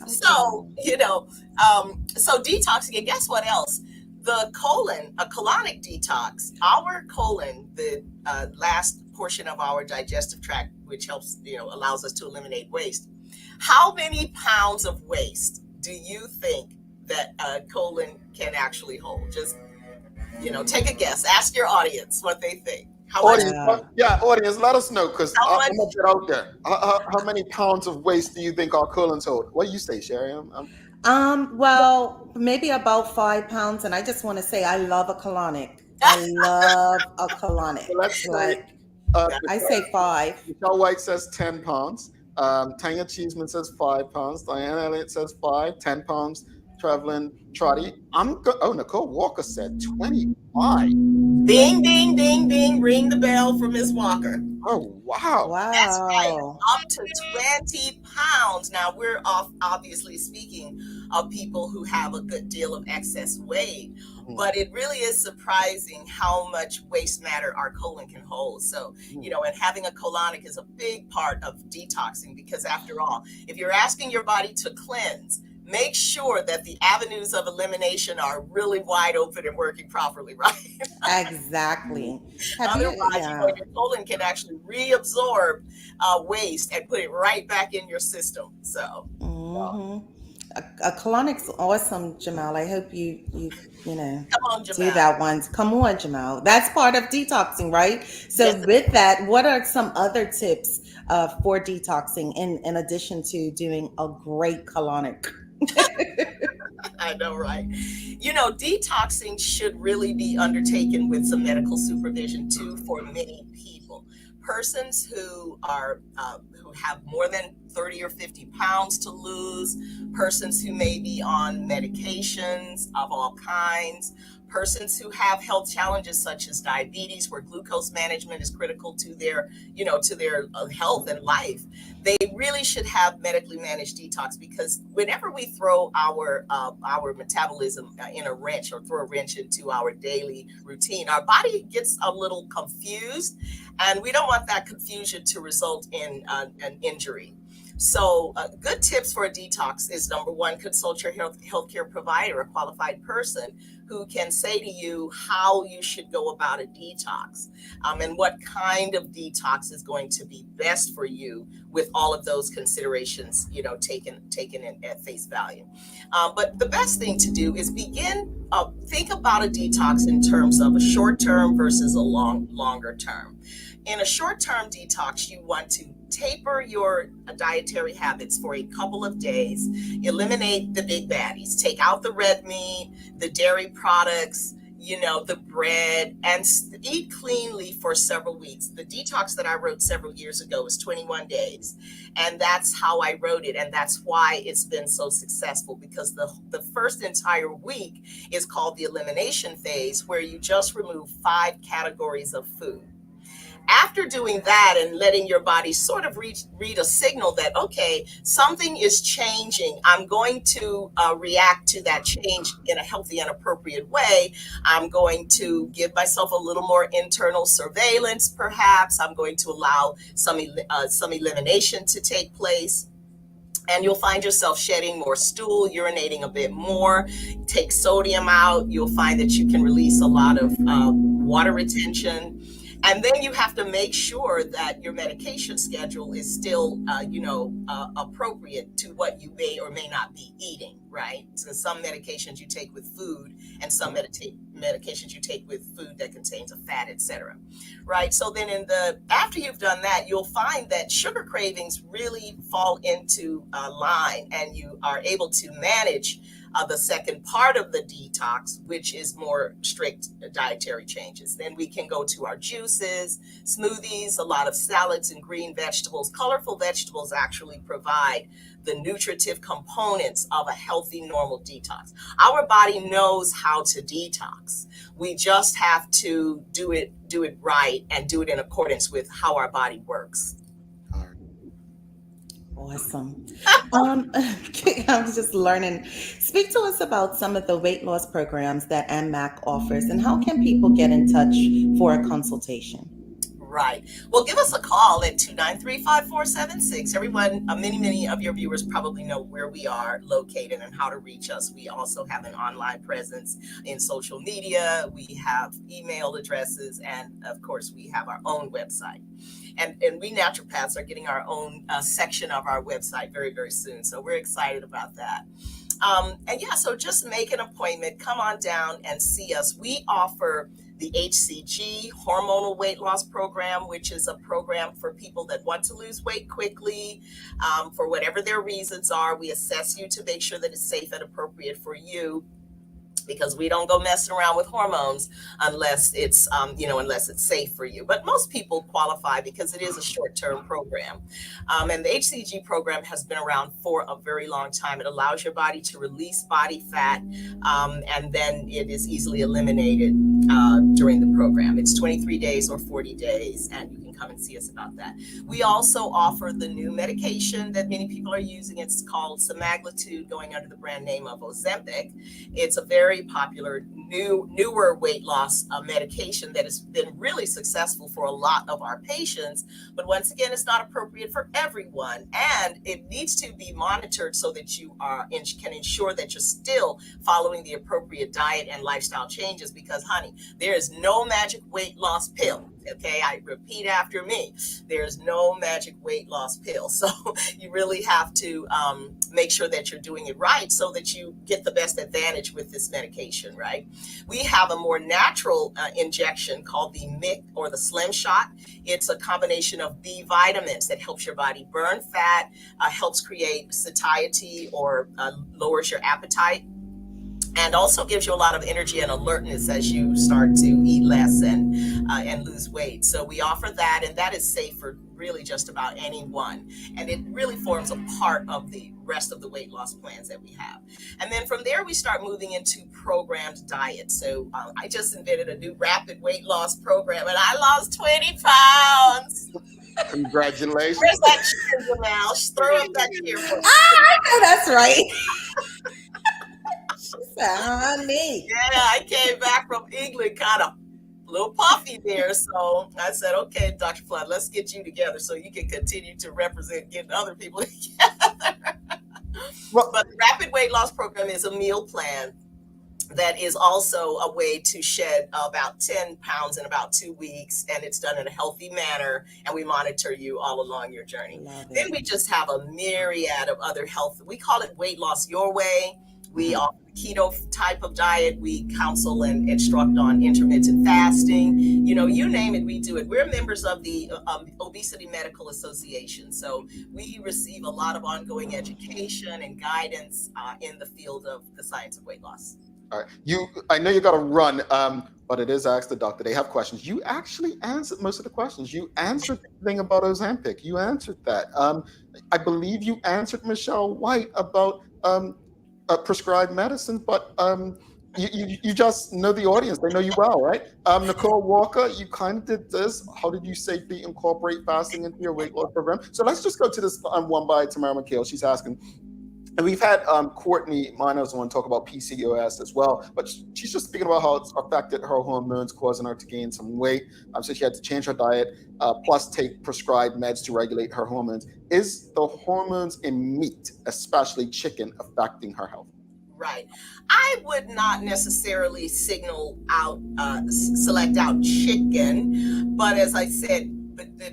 Speaker 11: So detoxing, and guess what else? The colon, a colonic detox, our colon, the last portion of our digestive tract, which helps, allows us to eliminate waste. How many pounds of waste do you think that a colon can actually hold? Just, take a guess. Ask your audience what they think.
Speaker 2: Audience, let us know, because I'm gonna get out there. How many pounds of waste do you think our colons hold? What do you say, Sherry?
Speaker 3: Well, maybe about 5 pounds, and I just want to say I love a colonic. I love a colonic.
Speaker 2: So let's say,
Speaker 3: I say 5.
Speaker 2: Michelle White says 10 pounds. Tanya Cheeseman says 5 pounds. Diane Elliott says 10 pounds. Traveling Trotty. Nicole Walker said 25.
Speaker 11: Ding, ding, ding, ding. Ring the bell for Miss Walker.
Speaker 2: Oh, wow.
Speaker 11: That's right. Up to 20 pounds. Now, we're obviously speaking of people who have a good deal of excess weight, but it really is surprising how much waste matter our colon can hold. So, and having a colonic is a big part of detoxing, because after all, if you're asking your body to cleanse, make sure that the avenues of elimination are really wide open and working properly, right?
Speaker 3: Exactly.
Speaker 11: Otherwise, your colon can actually reabsorb waste and put it right back in your system. So,
Speaker 3: a colonic's awesome, Jamal. I hope you
Speaker 11: come on, Jamal.
Speaker 3: do that once. Come on, Jamal. That's part of detoxing, right? So with that, what are some other tips for detoxing in addition to doing a great colonic?
Speaker 11: I know, right? Detoxing should really be undertaken with some medical supervision too, for many people. Persons who are who have more than 30 or 50 pounds to lose, persons who may be on medications of all kinds, persons who have health challenges such as diabetes, where glucose management is critical to their, to their health and life. They really should have medically managed detox, because whenever we throw our metabolism in a wrench, or throw a wrench into our daily routine, our body gets a little confused, and we don't want that confusion to result in an injury. So good tips for a detox is, number one, consult your healthcare provider, a qualified person who can say to you how you should go about a detox, and what kind of detox is going to be best for you, with all of those considerations, taken in at face value. But the best thing to do is think about a detox in terms of a short term versus a longer term. In a short-term detox, you want to taper your dietary habits for a couple of days, eliminate the big baddies, take out the red meat, the dairy products, the bread, and eat cleanly for several weeks. The detox that I wrote several years ago was 21 days. And that's how I wrote it. And that's why it's been so successful, because the first entire week is called the elimination phase, where you just remove 5 categories of food. After doing that and letting your body sort of read a signal that, okay, something is changing, I'm going to react to that change in a healthy and appropriate way. I'm going to give myself a little more internal surveillance, perhaps. I'm going to allow some elimination to take place. And you'll find yourself shedding more stool, urinating a bit more. Take sodium out. You'll find that you can release a lot of water retention. And then you have to make sure that your medication schedule is still, appropriate to what you may or may not be eating, right? So some medications you take with food, and some medications you take with food that contains a fat, etc. Right? So then after you've done that, you'll find that sugar cravings really fall into line, and you are able to manage the second part of the detox, which is more strict dietary changes. Then we can go to our juices, smoothies, a lot of salads and green vegetables. Colorful vegetables actually provide the nutritive components of a healthy, normal detox. Our body knows how to detox. We just have to do it right, and do it in accordance with how our body works.
Speaker 3: Awesome. I was just learning. Speak to us about some of the weight loss programs that NMAC offers, and how can people get in touch for a consultation?
Speaker 11: Right. Well, give us a call at 293-5476. Everyone, many of your viewers probably know where we are located and how to reach us. We also have an online presence in social media. We have email addresses, and of course, we have our own website. And we naturopaths are getting our own section of our website very, very soon. So we're excited about that. So just make an appointment, come on down and see us. We offer the HCG, hormonal weight loss program, which is a program for people that want to lose weight quickly, for whatever their reasons are. We assess you to make sure that it's safe and appropriate for you, because we don't go messing around with hormones unless it's safe for you. But most people qualify because it is a short-term program. And the HCG program has been around for a very long time. It allows your body to release body fat, and then it is easily eliminated during the program. It's 23 days or 40 days, and you can come and see us about that. We also offer the new medication that many people are using. It's called semaglutide, going under the brand name of Ozempic. It's a very popular newer weight loss medication that has been really successful for a lot of our patients. But once again, it's not appropriate for everyone, and it needs to be monitored so that you can ensure that you're still following the appropriate diet and lifestyle changes, because honey, there is no magic weight loss pill. Okay, I repeat after me, there's no magic weight loss pill. So you really have to make sure that you're doing it right so that you get the best advantage with this medication, right? We have a more natural injection called the MIC, or the Slim Shot. It's a combination of B vitamins that helps your body burn fat, helps create satiety, or lowers your appetite, and also gives you a lot of energy and alertness as you start to eat less and lose weight. So we offer that, and that is safe for really just about anyone. And it really forms a part of the rest of the weight loss plans that we have. And then from there, we start moving into programmed diet. So I just invented a new rapid weight loss program, and I lost 20 pounds.
Speaker 2: Congratulations.
Speaker 11: Where's that cheer, Jamal? Throw up that cheer for me.
Speaker 3: I know that's right. Me.
Speaker 11: Yeah, I came back from England kind of a little puffy there. So I said, okay, Dr. Flood, let's get you together so you can continue to represent getting other people together. But the Rapid Weight Loss Program is a meal plan that is also a way to shed about 10 pounds in about 2 weeks. And it's done in a healthy manner. And we monitor you all along your journey. Then we just have a myriad of other health. We call it Weight Loss Your Way. We offer keto type of diet. We counsel and instruct on intermittent fasting. You name it, we do it. We're members of the Obesity Medical Association. So we receive a lot of ongoing education and guidance in the field of the science of weight loss.
Speaker 2: All right. I know you got to run, but it is Ask the Doctor. They have questions. You actually answered most of the questions. You answered the thing about Ozempic. You answered that. I believe you answered Michelle White about prescribed medicine, but you just know the audience. They know you well, right? Nicole Walker, you kind of did this. How did you safely incorporate fasting into your weight loss program? So let's just go to this one by Tamara McHale. She's asking, And we've had Courtney Minos on talk about PCOS as well, but she's just speaking about how it's affected her hormones, causing her to gain some weight. So she had to change her diet, plus take prescribed meds to regulate her hormones. Is the hormones in meat, especially chicken, affecting her health?
Speaker 11: Right. I would not necessarily select out chicken, but as I said,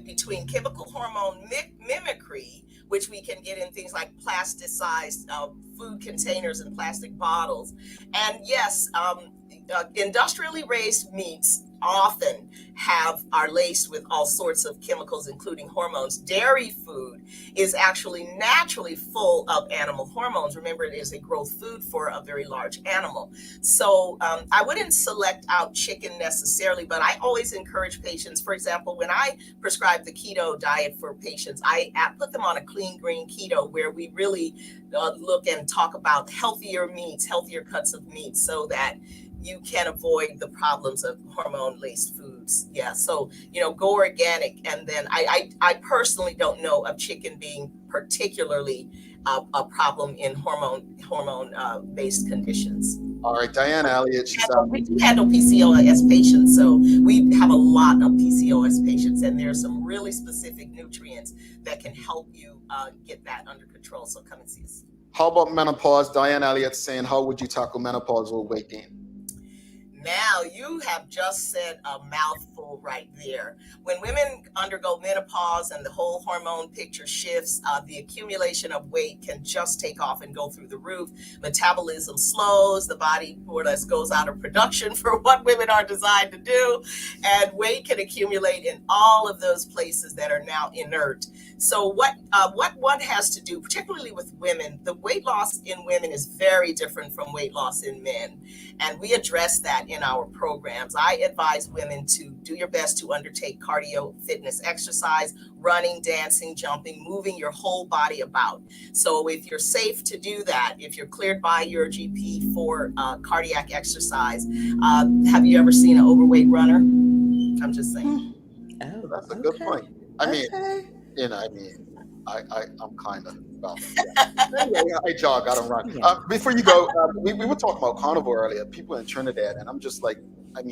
Speaker 11: between chemical hormone mimicry, which we can get in things like plasticized food containers and plastic bottles, and yes, industrially raised meats often are laced with all sorts of chemicals, including hormones. Dairy food is actually naturally full of animal hormones. Remember, it is a growth food for a very large animal. So I wouldn't select out chicken necessarily, but I always encourage patients. For example, when I prescribe the keto diet for patients, I put them on a clean green keto where we really look and talk about healthier meats, healthier cuts of meat, so that you can avoid the problems of hormone-laced foods. Yeah, so go organic, and then I personally don't know of chicken being particularly a problem in hormone-based conditions.
Speaker 2: All right, Diana Elliott.
Speaker 11: We do handle PCOS patients, so we have a lot of PCOS patients, and there's some really specific nutrients that can help you get that under control. So come and see us.
Speaker 2: How about menopause? Diana Elliott saying, how would you tackle menopausal weight gain?
Speaker 11: Now you have just said a mouthful right there. When women undergo menopause and the whole hormone picture shifts, the accumulation of weight can just take off and go through the roof. Metabolism slows, the body more or less goes out of production for what women are designed to do, and weight can accumulate in all of those places that are now inert. So what one has to do, particularly with women, the weight loss in women is very different from weight loss in men. And we address that in our programs. I advise women to do your best to undertake cardio fitness exercise, running, dancing, jumping, moving your whole body about. So if you're safe to do that, if you're cleared by your GP for cardiac exercise, have you ever seen an overweight runner? I'm just saying.
Speaker 2: Oh, that's a good point. I mean, I'm kind of about anyway, I jog, I don't run. Before you go, we were talking about carnivore earlier, people in Trinidad, and I'm just like, I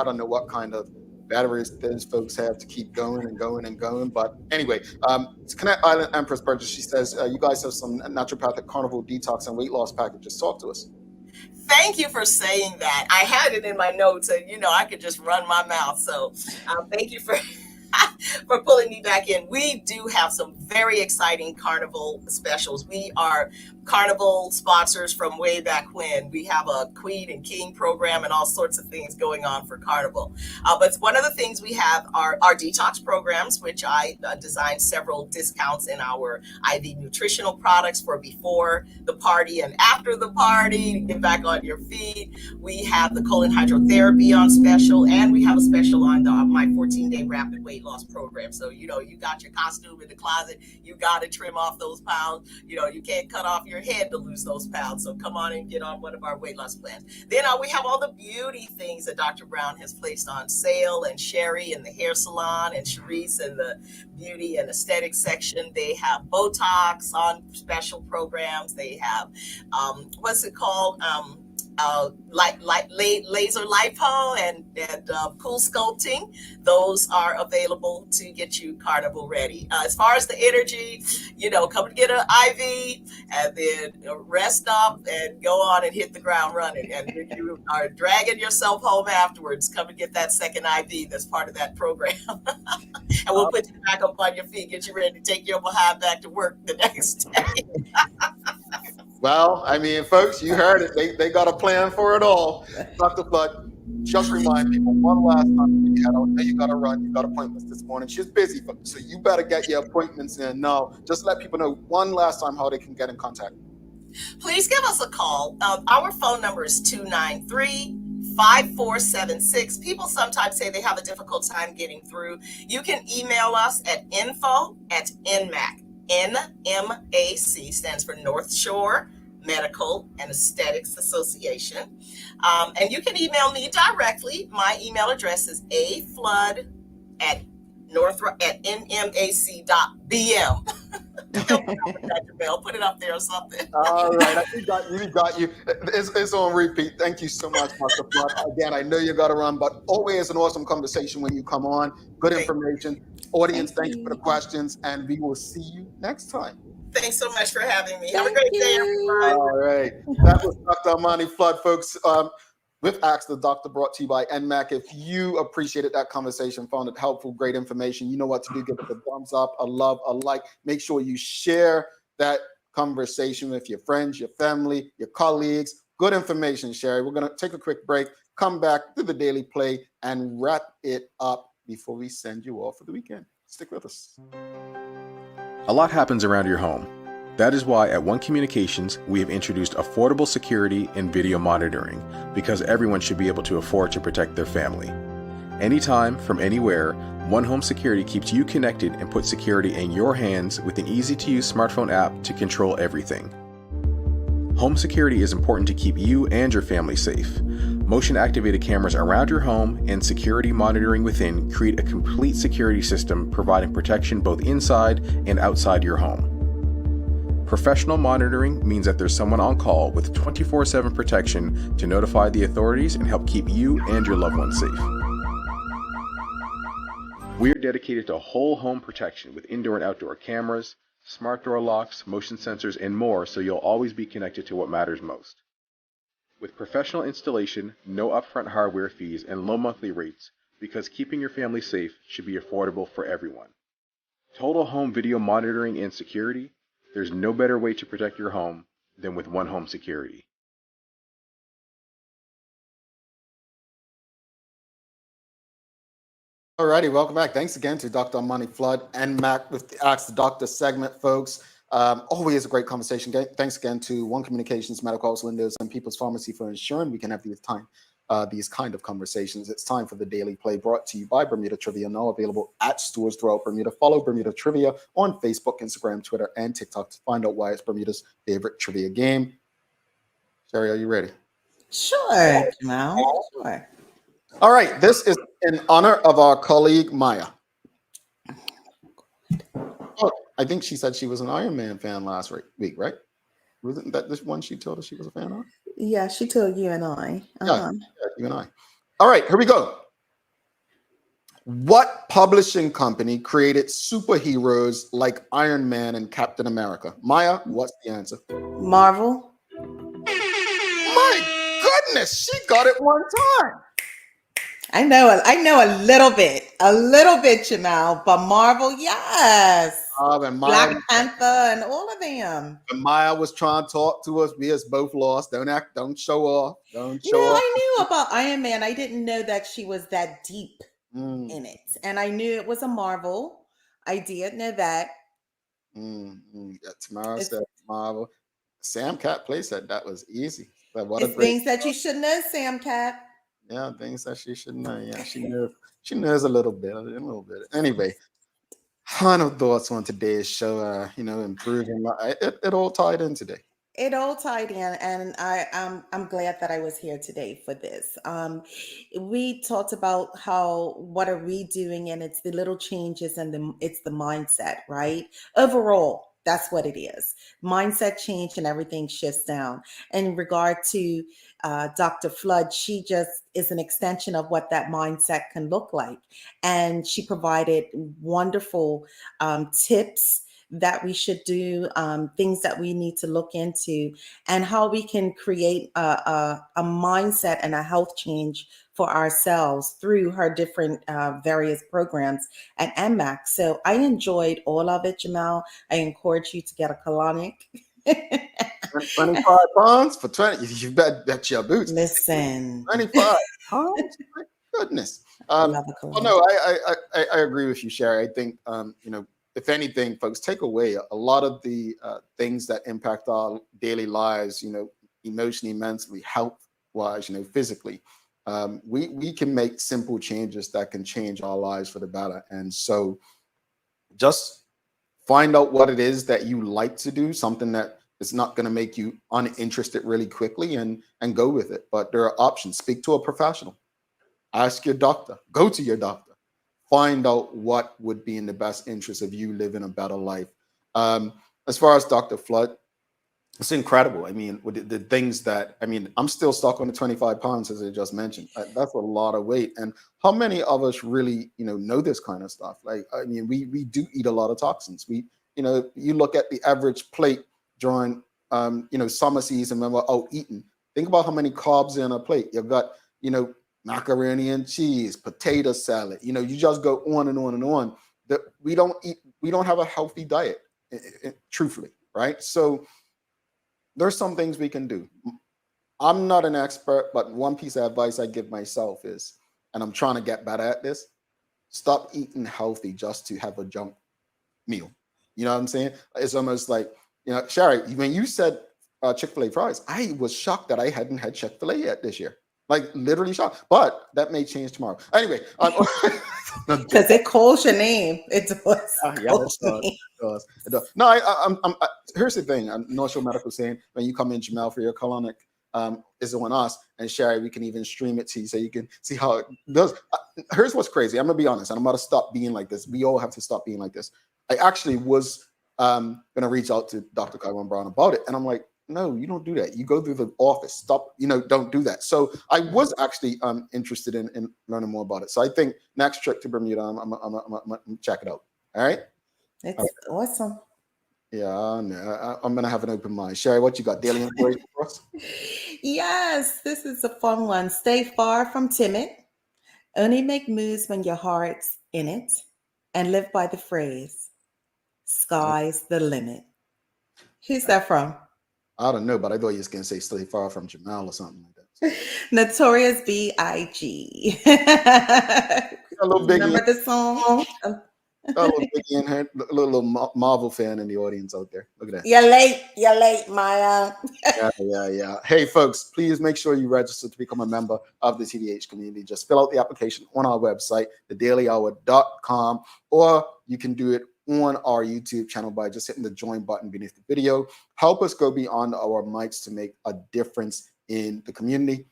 Speaker 2: don't know what kind of batteries those folks have to keep going and going and going. But anyway, Connect Island Empress Burgess, she says, you guys have some naturopathic carnivore detox and weight loss packages. Talk to us.
Speaker 11: Thank you for saying that. I had it in my notes, and I could just run my mouth. So thank you for pulling me back in. We do have some very exciting carnival specials. We are carnival sponsors from way back when. We have a Queen and King program and all sorts of things going on for carnival. But one of the things we have are our detox programs, which I designed several discounts in our IV nutritional products for before the party and after the party, get back on your feet. We have the colon hydrotherapy on special, and we have a special on my 14-day rapid weight loss program. So, you got your costume in the closet, you got to trim off those pounds. You can't cut off your head to lose those pounds. So come on and get on one of our weight loss plans. Then we have all the beauty things that Dr. Brown has placed on sale, and Sherry in the hair salon, and Sharice in the beauty and aesthetic section. They have Botox on special programs. They have, what's it called? Laser lipo and cool sculpting. Those are available to get you carnival ready. As far as the energy, come and get an IV and then rest up and go on and hit the ground running. And when you are dragging yourself home afterwards, come and get that second IV that's part of that program. And we'll put you back up on your feet, get you ready to take your behind back to work the next day.
Speaker 2: Well, folks, you heard it. They got a plan for it all. Dr. Flood, just remind people one last time you know you got to run. You got appointments this morning. She's busy, so you better get your appointments in now. Just let people know one last time how they can get in contact.
Speaker 11: Please give us a call. Our phone number is 293-5476. People sometimes say they have a difficult time getting through. You can email us at info@NMAC. NMAC stands for North Shore Medical and Aesthetics Association. And you can email me directly. My email address is aflood@nmac.bm. Dr. Bell, put it up there or something.
Speaker 2: All right, we got you. It's on repeat. Thank you so much, Dr. Flood. Again, I know you got to run, but always an awesome conversation when you come on. Good information. Audience, thank you for the questions, and we will see you next time.
Speaker 11: Thanks so much for having me. Have a great day, everyone.
Speaker 2: All right. That was Dr. Amani Flood, folks. With Ask the Doctor, brought to you by NMAC. If you appreciated that conversation, found it helpful, great information, you know what to do. Give it a thumbs up, a love, a like. Make sure you share that conversation with your friends, your family, your colleagues. Good information, Sherry. We're going to take a quick break, come back to the Daily Play, and wrap it up before we send you off for the weekend. Stick with us.
Speaker 12: A lot happens around your home. That is why at One Communications, we have introduced affordable security and video monitoring, because everyone should be able to afford to protect their family. Anytime, from anywhere, One Home Security keeps you connected and puts security in your hands with an easy-to-use smartphone app to control everything. Home security is important to keep you and your family safe. Motion-activated cameras around your home and security monitoring within create a complete security system providing protection both inside and outside your home. Professional monitoring means that there's someone on call with 24/7 protection to notify the authorities and help keep you and your loved ones safe. We are dedicated to whole home protection with indoor and outdoor cameras, smart door locks, motion sensors, and more, so you'll always be connected to what matters most. With professional installation, no upfront hardware fees, and low monthly rates, because keeping your family safe should be affordable for everyone. Total home video monitoring and security. There's no better way to protect your home than with One Home Security.
Speaker 2: All righty, welcome back. Thanks again to Dr. Amani Flood and Mac with the Ask the Doctor segment, folks. Always a great conversation. Thanks again to One Communications, Medical House Windows, and People's Pharmacy for ensuring we can have these kind of conversations. It's time for the Daily Play, brought to you by Bermuda Trivia, now available at stores throughout Bermuda. Follow Bermuda Trivia on Facebook, Instagram, Twitter, and TikTok to find out why it's Bermuda's favorite trivia game. Sherry, are you ready?
Speaker 3: Sure, Jamal. Sure.
Speaker 2: All right, this is in honor of our colleague Maya. Oh, I think she said she was an Iron Man fan last week, right? Wasn't that this one she told us she was a fan of?
Speaker 3: Yeah, she told you and I.
Speaker 2: Yeah, you and I. All right, here we go. What publishing company created superheroes like Iron Man and Captain America? Maya, what's the answer?
Speaker 3: Marvel.
Speaker 2: My goodness, she got it one time.
Speaker 3: I know a little bit, Jamal, but Marvel, yes.
Speaker 2: And Maya,
Speaker 3: Black Panther and all of them.
Speaker 2: And Maya was trying to talk to us. We us both lost. Don't show off. Don't show off.
Speaker 3: I knew about Iron Man. I didn't know that she was that deep in it. And I knew it was a Marvel. I did know that.
Speaker 2: Tamara said Marvel. Sam Cat Play said that was easy.
Speaker 3: It's things that you should know, Sam Cat.
Speaker 2: Yeah, things that she should know. Yeah, she knows a little bit. Anyway, final thoughts on today's show. Improving. It all tied in today.
Speaker 3: It all tied in, and I'm glad that I was here today for this. We talked about what are we doing, and it's the little changes, and it's the mindset, right? Overall, that's what it is. Mindset change, and everything shifts down. In regard to Dr. Flood, she just is an extension of what that mindset can look like. And she provided wonderful tips that we should do, things that we need to look into, and how we can create a mindset and a health change for ourselves through her different various programs at NMAC. So I enjoyed all of it, Jamal. I encourage you to get a colonic.
Speaker 2: 25 pounds for 20. You bet your boots.
Speaker 3: Listen,
Speaker 2: 25 pounds. My goodness. I agree with you, Sherry. I think if anything, folks, take away a lot of the things that impact our daily lives. Emotionally, mentally, health-wise. Physically. We can make simple changes that can change our lives for the better. And so, just find out what it is that you like to do, something that is not going to make you uninterested really quickly, and go with it. But there are options. Speak to a professional. Ask your doctor. Go to your doctor. Find out what would be in the best interest of you living a better life. As far as Dr. Flood, it's incredible. I mean, with the things that, I mean, I'm still stuck on the 25 pounds, as I just mentioned. That's a lot of weight. And how many of us really, know this kind of stuff? Like, I mean, we do eat a lot of toxins. You look at the average plate during, summer season when we're out eating. Think about how many carbs in a plate. You've got, macaroni and cheese, potato salad. You just go on and on and on. That we don't have a healthy diet, truthfully, right? So there's some things we can do. I'm not an expert, but one piece of advice I give myself is, and I'm trying to get better at this, stop eating healthy just to have a junk meal. You know what I'm saying? It's almost like, Sherry, when you said Chick-fil-A fries, I was shocked that I hadn't had Chick-fil-A yet this year. Like literally shocked. But that may change tomorrow. Anyway.
Speaker 3: Because it calls your name. It does.
Speaker 2: It does. No, here's the thing. I'm North Shore Medical saying, when you come in, Jamel, for your colonic, is on us. And Sherry, we can even stream it to you so you can see how it does. Here's what's crazy. I'm going to be honest, and I'm going to stop being like this. We all have to stop being like this. I actually was going to reach out to Dr. Kaiwan Brown about it. And I'm like, no, you don't do that. You go through the office. Stop, don't do that. So I was actually interested in learning more about it. So I think next trip to Bermuda, I'm gonna check it out. All right.
Speaker 3: It's awesome.
Speaker 2: Yeah, I'm going to have an open mind. Sherry, what you got? Daily inspiration for us?
Speaker 3: Yes, this is a fun one. Stay far from timid. Only make moves when your heart's in it. And live by the phrase, sky's the limit. Who's that from?
Speaker 2: I don't know, but I thought you was going to say stay far from Jamal or something like that.
Speaker 3: Notorious B.I.G. Remember the song?
Speaker 2: A little Biggie in here, a little Marvel fan in the audience out there. Look at that.
Speaker 3: You're late, Maya.
Speaker 2: Yeah. Hey, folks, please make sure you register to become a member of the TDH community. Just fill out the application on our website, thedailyhour.com, or you can do it on our YouTube channel by just hitting the join button beneath the video. Help us go beyond our mics to make a difference in the community.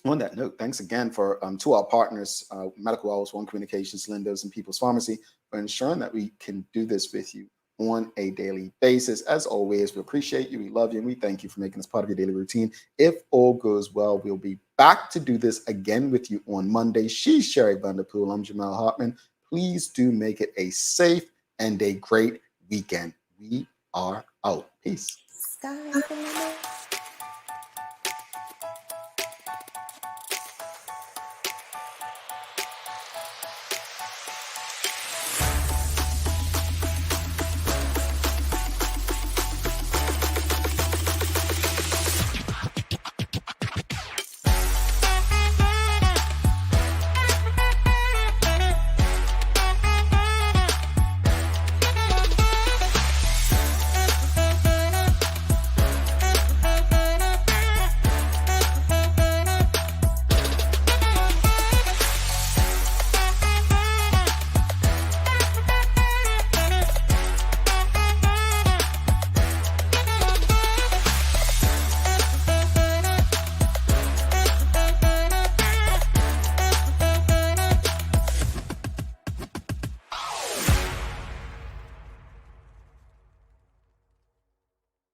Speaker 2: On that note, thanks again for to our partners, Medical Hours, One Communications, Lindos, and People's Pharmacy, for ensuring that we can do this with you on a daily basis. As always, we appreciate you, we love you, and we thank you for making this part of your daily routine. If all goes well, we'll be back to do this again with you on Monday. She's Sherry Vanderpool. I'm Jamal Hartman. Please do make it a safe and a great weekend. We are out. Peace.
Speaker 3: Sky's the limit.